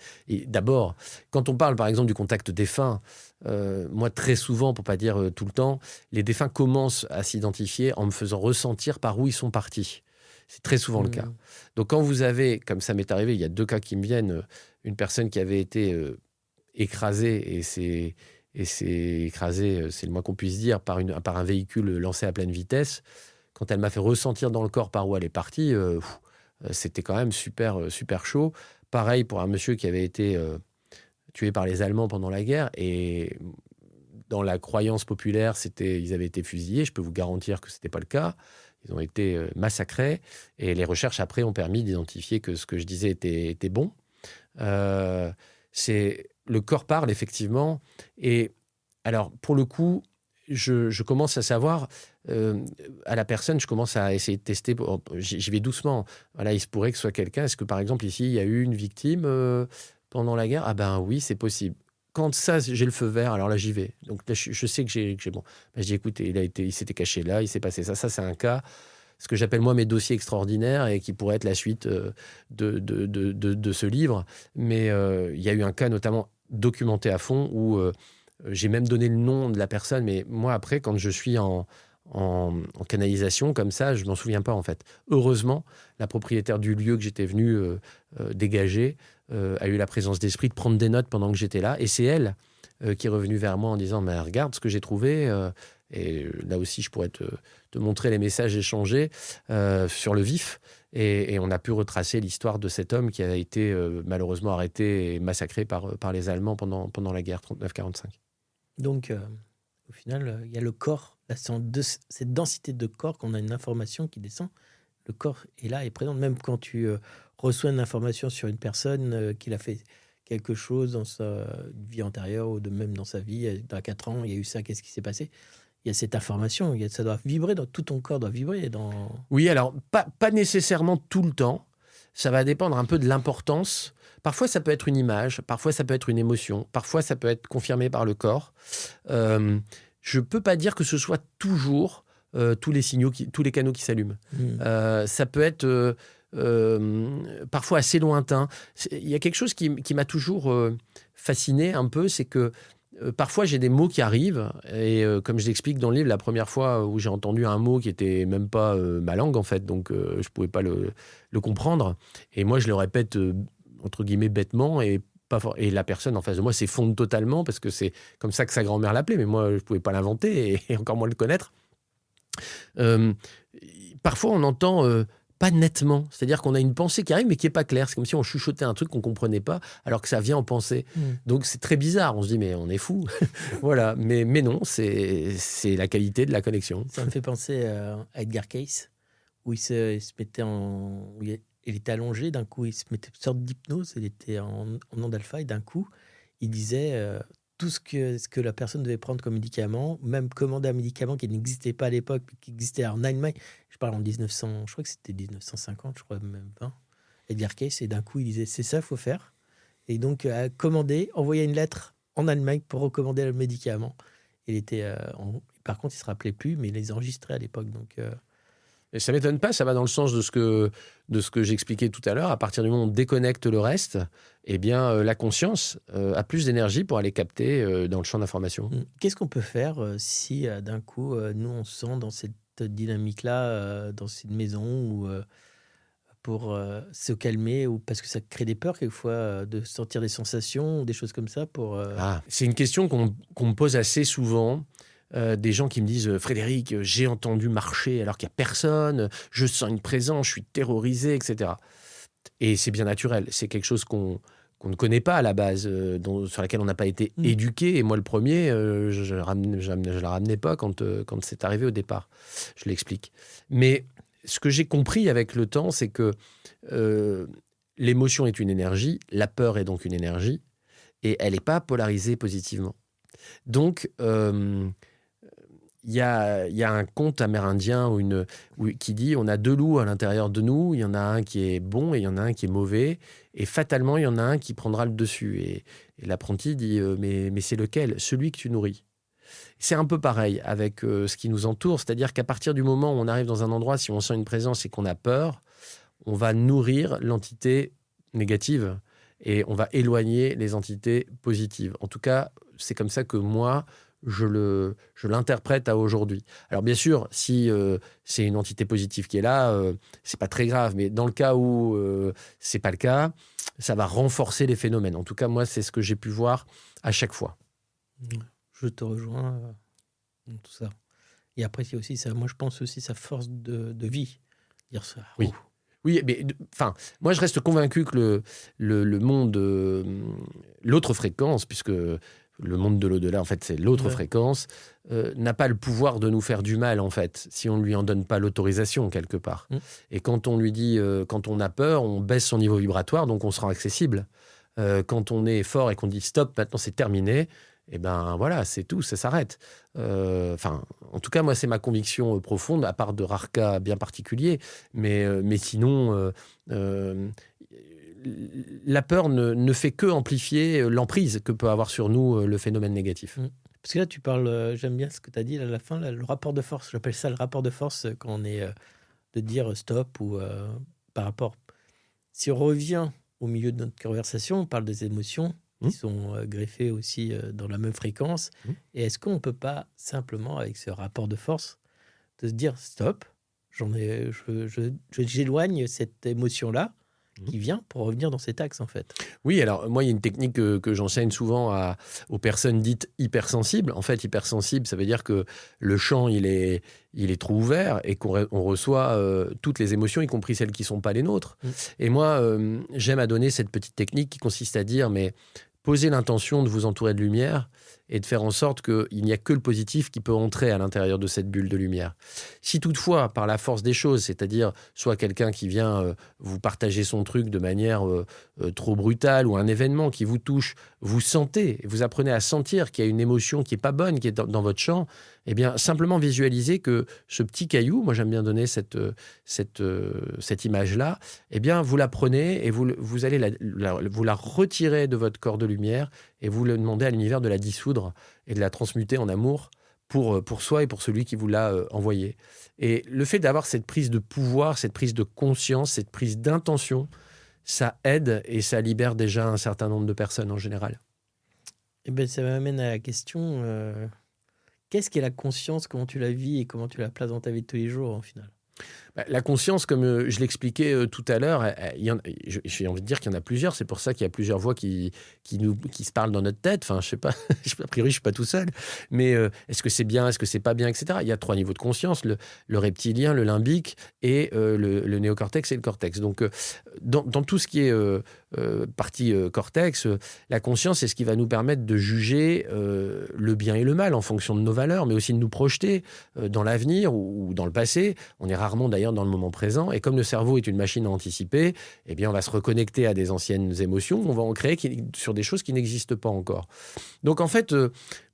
d'abord, quand on parle par exemple du contact défunt, moi très souvent, pour pas dire tout le temps, les défunts commencent à s'identifier en me faisant ressentir par où ils sont partis. C'est très souvent le cas. Donc quand vous avez, comme ça m'est arrivé, il y a 2 cas qui me viennent, une personne qui avait été écrasée, et c'est écrasée, c'est le moins qu'on puisse dire, par un véhicule lancé à pleine vitesse. Quand elle m'a fait ressentir dans le corps par où elle est partie, c'était quand même super, super chaud. Pareil pour un monsieur qui avait été tué par les Allemands pendant la guerre, et dans la croyance populaire, ils avaient été fusillés. Je peux vous garantir que ce n'était pas le cas. Ils ont été massacrés, et les recherches après ont permis d'identifier que ce que je disais était bon. Le corps parle, effectivement. Et alors, pour le coup, je commence à savoir, à la personne, je commence à essayer de tester. J'y vais doucement. Voilà, il se pourrait que ce soit quelqu'un. Est-ce que, par exemple, ici, il y a eu une victime pendant la guerre? Ah ben oui, c'est possible. Quand ça, j'ai le feu vert, alors là, j'y vais. Donc là, je sais que j'ai bon. Ben, je dis, écoute, il s'était caché là, il s'est passé ça. Ça, c'est un cas, ce que j'appelle moi mes dossiers extraordinaires, et qui pourrait être la suite de ce livre. Mais il y a eu un cas notamment documenté à fond où j'ai même donné le nom de la personne. Mais moi, après, quand je suis en canalisation comme ça, je m'en souviens pas en fait. Heureusement, la propriétaire du lieu que j'étais venu dégager a eu la présence d'esprit de prendre des notes pendant que j'étais là, et c'est elle qui est revenue vers moi en disant mais regarde ce que j'ai trouvé, et là aussi je pourrais te montrer les messages échangés sur le vif, et on a pu retracer l'histoire de cet homme qui a été malheureusement arrêté et massacré par les Allemands pendant la guerre 39-45. Donc au final, il y a le corps, cette densité de corps, qu'on a une information qui descend, le corps est là, est présent. Même quand tu reçois une information sur une personne qu'il a fait quelque chose dans sa vie antérieure, ou même dans sa vie, dans 4 ans, il y a eu ça, qu'est-ce qui s'est passé? Il y a cette information, ça doit vibrer, tout ton corps doit vibrer. Oui, alors pas nécessairement tout le temps. Ça va dépendre un peu de l'importance. Parfois, ça peut être une image, parfois, ça peut être une émotion, parfois, ça peut être confirmé par le corps. Je ne peux pas dire que ce soit toujours tous les canaux qui s'allument. Ça peut être parfois assez lointain. Il y a quelque chose qui m'a toujours fasciné un peu, c'est que parfois j'ai des mots qui arrivent, et comme je l'explique dans le livre, la première fois où j'ai entendu un mot qui n'était même pas ma langue en fait, donc je ne pouvais pas le comprendre, et moi je le répète entre guillemets bêtement, et la personne en face de moi s'effondre totalement, parce que c'est comme ça que sa grand-mère l'appelait, mais moi je ne pouvais pas l'inventer, et encore moins le connaître. Parfois on entend pas nettement, c'est-à-dire qu'on a une pensée qui arrive mais qui n'est pas claire, c'est comme si on chuchotait un truc qu'on ne comprenait pas alors que ça vient en pensée. Donc c'est très bizarre, on se dit mais on est fou. Voilà, mais non, c'est la qualité de la connexion. Ça me fait penser à Edgar Cayce, où il se mettait il était allongé, d'un coup il se mettait une sorte d'hypnose, il était en onde alpha, et d'un coup il disait tout ce que la personne devait prendre comme médicament, même commander un médicament qui n'existait pas à l'époque, mais qui existait en Allemagne. Je parle en 1900, je crois que c'était 1950, je crois même 20. Edgar Cayce, et d'un coup il disait c'est ça, faut faire. Et donc envoyer une lettre en Allemagne pour recommander le médicament. Il était, par contre il se rappelait plus, mais il les enregistrait à l'époque. Donc et ça m'étonne pas, ça va dans le sens de ce que j'expliquais tout à l'heure. À partir du moment où on déconnecte le reste, eh bien, la conscience a plus d'énergie pour aller capter dans le champ d'information. Qu'est-ce qu'on peut faire si d'un coup, nous, on se sent dans cette dynamique-là, dans cette maison, ou pour se calmer, ou parce que ça crée des peurs quelquefois, de sentir des sensations ou des choses comme ça c'est une question qu'on me pose assez souvent. Des gens qui me disent Frédéric, j'ai entendu marcher alors qu'il n'y a personne, je sens une présence, je suis terrorisé, etc. Et c'est bien naturel, c'est quelque chose qu'on ne connaît pas à la base, sur laquelle on n'a pas été éduqué. Et moi, le premier, je ne la ramenais pas quand c'est arrivé au départ. Je l'explique. Mais ce que j'ai compris avec le temps, c'est que l'émotion est une énergie, la peur est donc une énergie, et elle n'est pas polarisée positivement. Donc, il y a un conte amérindien qui dit on a 2 loups à l'intérieur de nous, il y en a un qui est bon et il y en a un qui est mauvais, et fatalement il y en a un qui prendra le dessus. Et l'apprenti dit mais c'est lequel? Celui que tu nourris. C'est un peu pareil avec ce qui nous entoure, c'est-à-dire qu'à partir du moment où on arrive dans un endroit, si on sent une présence et qu'on a peur, on va nourrir l'entité négative et on va éloigner les entités positives. En tout cas, c'est comme ça que moi, je l'interprète à aujourd'hui. Alors bien sûr, si c'est une entité positive qui est là, c'est pas très grave, mais dans le cas où c'est pas le cas, ça va renforcer les phénomènes. En tout cas, moi, c'est ce que j'ai pu voir à chaque fois. Je te rejoins dans tout ça. Et après, il y a aussi ça, moi je pense aussi sa force de vie. Dire ça. Oui. Oui, mais moi je reste convaincu que le monde, l'autre fréquence, puisque le monde de l'au-delà, en fait, c'est l'autre fréquence, n'a pas le pouvoir de nous faire du mal, en fait, si on ne lui en donne pas l'autorisation, quelque part. Et quand on lui dit, quand on a peur, on baisse son niveau vibratoire, donc on se rend accessible. Quand on est fort et qu'on dit stop, maintenant c'est terminé, et ben voilà, c'est tout, ça s'arrête. En tout cas, moi, c'est ma conviction profonde, à part de rares cas bien particuliers. Mais sinon, la peur ne fait que amplifier l'emprise que peut avoir sur nous le phénomène négatif. Parce que là, tu parles, j'aime bien ce que tu as dit là, à la fin, là, le rapport de force. J'appelle ça le rapport de force quand on est de dire stop ou par rapport. Si on revient au milieu de notre conversation, on parle des émotions qui sont greffées aussi dans la même fréquence. Et est-ce qu'on ne peut pas simplement, avec ce rapport de force, de se dire stop, j'éloigne cette émotion-là qui vient pour revenir dans cet axe, en fait. Oui, alors moi, il y a une technique que j'enseigne souvent aux personnes dites hypersensibles. En fait, hypersensible, ça veut dire que le champ, il est trop ouvert et qu'on reçoit toutes les émotions, y compris celles qui ne sont pas les nôtres. Et moi, j'aime à donner cette petite technique qui consiste à dire, mais posez l'intention de vous entourer de lumière et de faire en sorte qu'il n'y a que le positif qui peut entrer à l'intérieur de cette bulle de lumière. Si toutefois, par la force des choses, c'est-à-dire soit quelqu'un qui vient vous partager son truc de manière trop brutale ou un événement qui vous touche, vous sentez, vous apprenez à sentir qu'il y a une émotion qui n'est pas bonne, qui est dans votre champ, eh bien, simplement visualisez que ce petit caillou, moi j'aime bien donner cette image-là, eh bien, vous la prenez et vous allez vous la retirer de votre corps de lumière et vous le demandez à l'univers de la dissoudre et de la transmuter en amour pour soi et pour celui qui vous l'a envoyé. Et le fait d'avoir cette prise de pouvoir, cette prise de conscience, cette prise d'intention, ça aide et ça libère déjà un certain nombre de personnes en général. Eh bien, ça m'amène à la question, qu'est-ce qu'est la conscience, comment tu la vis et comment tu la places dans ta vie de tous les jours, en final ? La conscience, comme je l'expliquais tout à l'heure, j'ai envie de dire qu'il y en a plusieurs. C'est pour ça qu'il y a plusieurs voix qui se parlent dans notre tête. Enfin, je sais pas, a priori, je suis pas tout seul. Mais est-ce que c'est bien, est-ce que c'est pas bien, etc. Il y a 3 niveaux de conscience, le reptilien, le limbique et le néocortex et le cortex. Donc, dans tout ce qui est partie cortex, la conscience, c'est ce qui va nous permettre de juger le bien et le mal en fonction de nos valeurs, mais aussi de nous projeter dans l'avenir ou dans le passé. On est rarement d'ailleurs dans le moment présent. Et comme le cerveau est une machine à anticiper, eh bien, on va se reconnecter à des anciennes émotions. On va en créer sur des choses qui n'existent pas encore. Donc, en fait,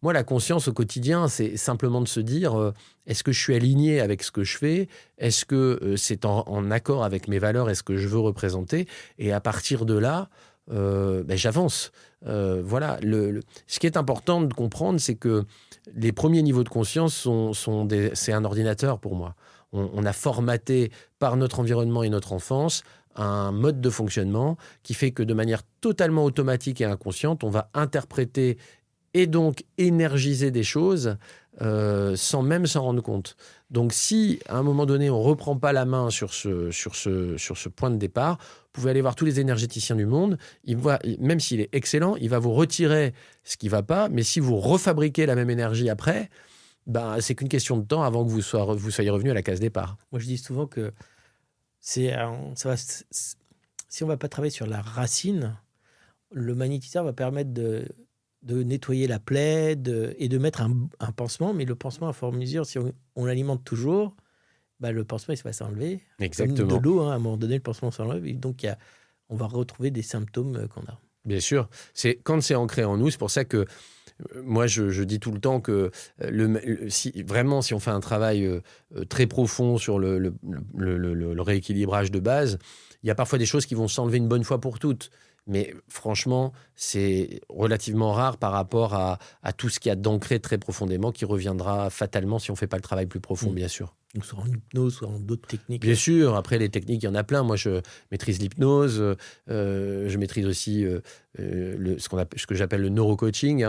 moi, la conscience au quotidien, c'est simplement de se dire est-ce que je suis aligné avec ce que je fais ? Est-ce que c'est en accord avec mes valeurs et ce que je veux représenter ? Et à partir de là, j'avance. Voilà. Ce qui est important de comprendre, c'est que les premiers niveaux de conscience c'est un ordinateur pour moi. On a formaté par notre environnement et notre enfance un mode de fonctionnement qui fait que de manière totalement automatique et inconsciente, on va interpréter et donc énergiser des choses sans même s'en rendre compte. Donc si, à un moment donné, on ne reprend pas la main sur ce point de départ, vous pouvez aller voir tous les énergéticiens du monde, même s'il est excellent, il va vous retirer ce qui ne va pas, mais si vous refabriquez la même énergie après, c'est qu'une question de temps avant que vous soyez revenu à la case départ. Moi, je dis souvent que si on ne va pas travailler sur la racine, le magnétiseur va permettre de nettoyer la plaie et de mettre un pansement, mais le pansement à fort mesure, si on l'alimente toujours, le pansement il va s'enlever. Exactement. Comme de l'eau, à un moment donné, le pansement s'enlève, et donc on va retrouver des symptômes qu'on a. Bien sûr. Quand c'est ancré en nous, c'est pour ça que moi, je dis tout le temps que si on fait un travail très profond sur le rééquilibrage de base, il y a parfois des choses qui vont s'enlever une bonne fois pour toutes. Mais franchement, c'est relativement rare par rapport à tout ce qu'il y a d'ancré très profondément qui reviendra fatalement si on ne fait pas le travail plus profond, bien sûr. Donc, soit en hypnose, soit en d'autres techniques. Bien sûr, après les techniques, il y en a plein. Moi, je maîtrise l'hypnose, je maîtrise aussi ce que j'appelle le neurocoaching,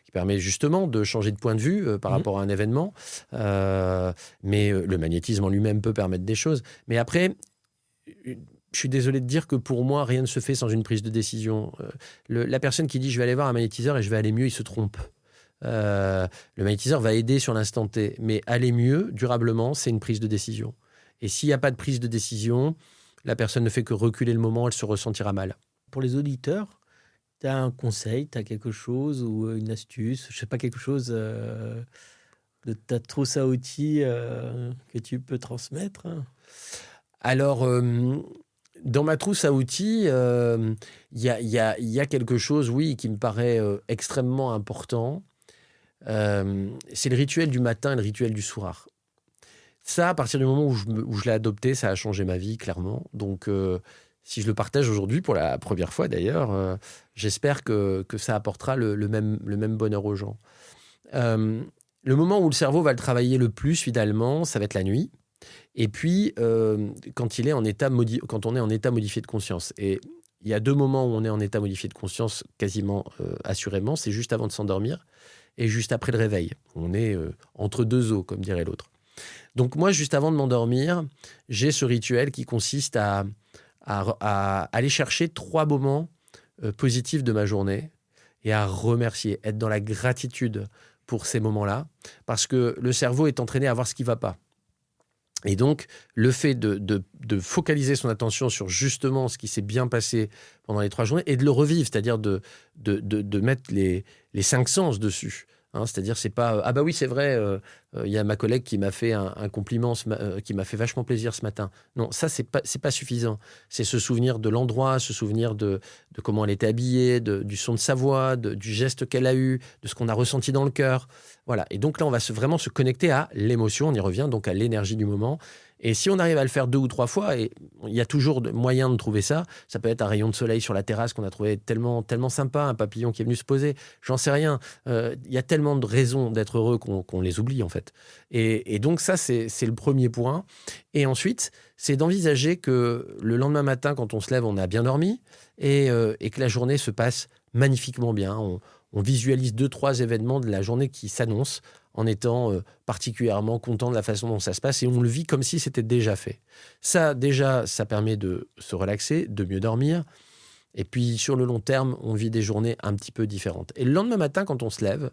qui permet justement de changer de point de vue par rapport à un événement. Mais le magnétisme en lui-même peut permettre des choses. Mais après, je suis désolé de dire que pour moi, rien ne se fait sans une prise de décision. La personne qui dit « je vais aller voir un magnétiseur et je vais aller mieux », il se trompe. Le magnétiseur va aider sur l'instant T, mais aller mieux, durablement, c'est une prise de décision. Et s'il n'y a pas de prise de décision, la personne ne fait que reculer le moment, elle se ressentira mal. Pour les auditeurs, tu as un conseil, tu as quelque chose ou une astuce, je sais pas, quelque chose de ta trousse à outils que tu peux transmettre? Alors, dans ma trousse à outils, il y a quelque chose, oui, qui me paraît extrêmement important. C'est le rituel du matin et le rituel du soir. Ça, à partir du moment où je l'ai adopté, ça a changé ma vie, clairement. Donc, si je le partage aujourd'hui, pour la première fois d'ailleurs, j'espère que ça apportera le même bonheur aux gens. Le moment où le cerveau va le travailler le plus, finalement, ça va être la nuit. Et puis, quand on est en état modifié de conscience. Et il y a 2 moments où on est en état modifié de conscience, quasiment assurément. C'est juste avant de s'endormir et juste après le réveil. On est entre 2 eaux, comme dirait l'autre. Donc moi, juste avant de m'endormir, j'ai ce rituel qui consiste à aller chercher 3 moments positifs de ma journée et à remercier, être dans la gratitude pour ces moments-là, parce que le cerveau est entraîné à voir ce qui ne va pas. Et donc, le fait de focaliser son attention sur justement ce qui s'est bien passé pendant les 3 journées et de le revivre, c'est-à-dire de mettre les 5 sens dessus. C'est-à-dire, c'est pas ah bah oui, c'est vrai, y a ma collègue qui m'a fait un compliment, qui m'a fait vachement plaisir ce matin. Non, ça, c'est pas suffisant. C'est se souvenir de l'endroit, se souvenir de comment elle était habillée, du son de sa voix, du geste qu'elle a eu, de ce qu'on a ressenti dans le cœur. Voilà. Et donc là, on va vraiment se connecter à l'émotion, on y revient, donc à l'énergie du moment. Et si on arrive à le faire 2 ou 3 fois, et il y a toujours moyen de trouver ça, ça peut être un rayon de soleil sur la terrasse qu'on a trouvé tellement, tellement sympa, un papillon qui est venu se poser, j'en sais rien. Il y a tellement de raisons d'être heureux qu'on les oublie en fait. Et donc ça, c'est le premier point. Et ensuite, c'est d'envisager que le lendemain matin, quand on se lève, on a bien dormi et que la journée se passe magnifiquement bien. On visualise 2-3 événements de la journée qui s'annoncent en étant particulièrement content de la façon dont ça se passe et on le vit comme si c'était déjà fait. Ça, déjà, ça permet de se relaxer, de mieux dormir. Et puis, sur le long terme, on vit des journées un petit peu différentes. Et le lendemain matin, quand on se lève,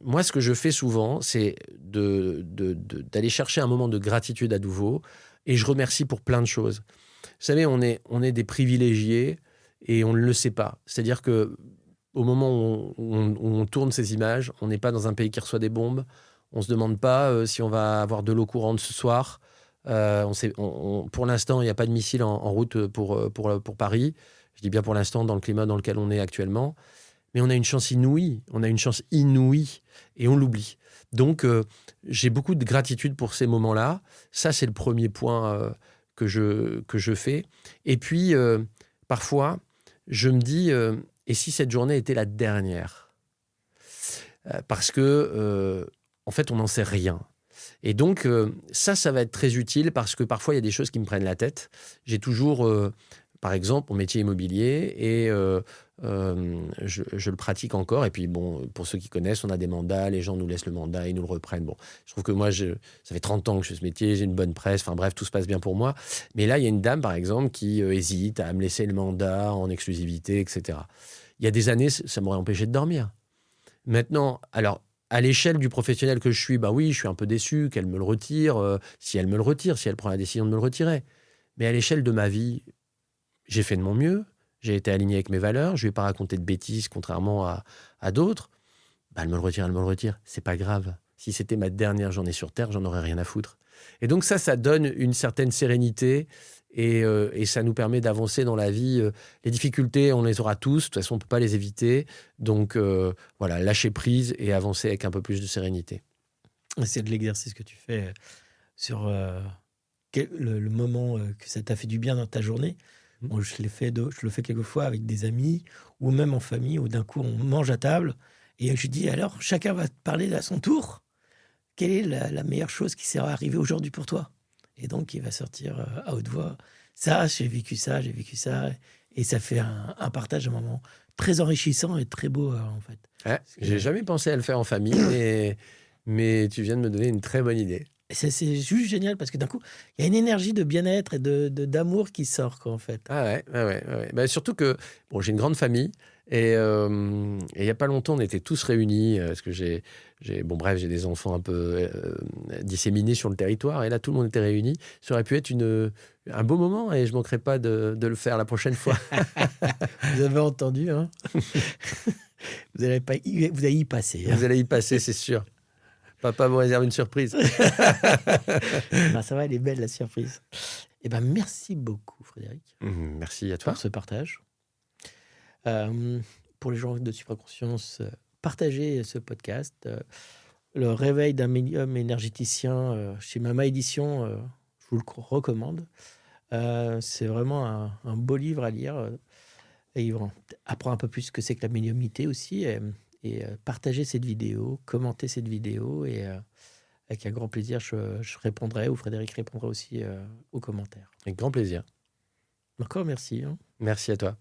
moi, ce que je fais souvent, c'est d'aller chercher un moment de gratitude à nouveau et je remercie pour plein de choses. Vous savez, on est des privilégiés et on ne le sait pas. C'est-à-dire que au moment où on tourne ces images, on n'est pas dans un pays qui reçoit des bombes. On ne se demande pas si on va avoir de l'eau courante ce soir. Pour l'instant, il n'y a pas de missile en route pour Paris. Je dis bien pour l'instant, dans le climat dans lequel on est actuellement. Mais on a une chance inouïe. On a une chance inouïe et on l'oublie. Donc, j'ai beaucoup de gratitude pour ces moments-là. Ça, c'est le premier point que je fais. Et puis, parfois, je me dis... et si cette journée était la dernière ? Parce que, en fait, on n'en sait rien. Et donc, ça va être très utile parce que parfois, il y a des choses qui me prennent la tête. J'ai toujours, par exemple, mon métier immobilier et je le pratique encore. Et puis, bon, pour ceux qui connaissent, on a des mandats, les gens nous laissent le mandat, ils nous le reprennent. Bon, je trouve que moi, ça fait 30 ans que je fais ce métier, j'ai une bonne presse. Enfin bref, tout se passe bien pour moi. Mais là, il y a une dame, par exemple, qui hésite à me laisser le mandat en exclusivité, etc. Il y a des années, ça m'aurait empêché de dormir. Maintenant, alors, à l'échelle du professionnel que je suis, bah oui, je suis un peu déçu qu'elle me le retire, si elle me le retire, si elle prend la décision de me le retirer. Mais à l'échelle de ma vie, j'ai fait de mon mieux, j'ai été aligné avec mes valeurs, je ne vais pas raconter de bêtises, contrairement à d'autres. Bah, elle me le retire, c'est pas grave. Si c'était ma dernière journée sur Terre, j'en aurais rien à foutre. Et donc ça donne une certaine sérénité et ça nous permet d'avancer dans la vie. Les difficultés, on les aura tous, de toute façon, on ne peut pas les éviter. Donc voilà, lâcher prise et avancer avec un peu plus de sérénité. C'est de l'exercice que tu fais sur le moment que ça t'a fait du bien dans ta journée. Bon, je le fais quelquefois avec des amis ou même en famille où d'un coup on mange à table et je dis alors chacun va parler à son tour. Quelle est la meilleure chose qui s'est arrivée aujourd'hui pour toi? Et donc il va sortir à haute voix. Ça, j'ai vécu ça, j'ai vécu ça. Et ça fait un partage, un moment très enrichissant et très beau en fait. Ouais, j'ai jamais pensé à le faire en famille, mais tu viens de me donner une très bonne idée. Et c'est juste génial parce que d'un coup, il y a une énergie de bien-être et d'amour qui sort, quoi, en fait. Ah ouais, ouais. Bah, surtout que bon, j'ai une grande famille et il n'y a pas longtemps, on était tous réunis parce que j'ai des enfants un peu disséminés sur le territoire et là, tout le monde était réuni. Ça aurait pu être un beau moment et je ne manquerai pas de le faire la prochaine fois. Vous avez entendu, hein? Vous allez y passer. Hein. Vous allez y passer, c'est sûr. Papa vous réserve une surprise. Ben, ça va, elle est belle, la surprise. Eh ben, merci beaucoup, Frédéric. Merci à toi. Pour ce partage. Pour les gens de supraconscience, partagez ce podcast. Le réveil d'un médium énergéticien chez Mama Édition, je vous le recommande. C'est vraiment un beau livre à lire. Et il apprend un peu plus ce que c'est que la médiumnité aussi. Et partagez cette vidéo, commentez cette vidéo. Et avec un grand plaisir, je répondrai, ou Frédéric répondra aussi aux commentaires. Avec grand plaisir. Encore merci. Hein. Merci à toi.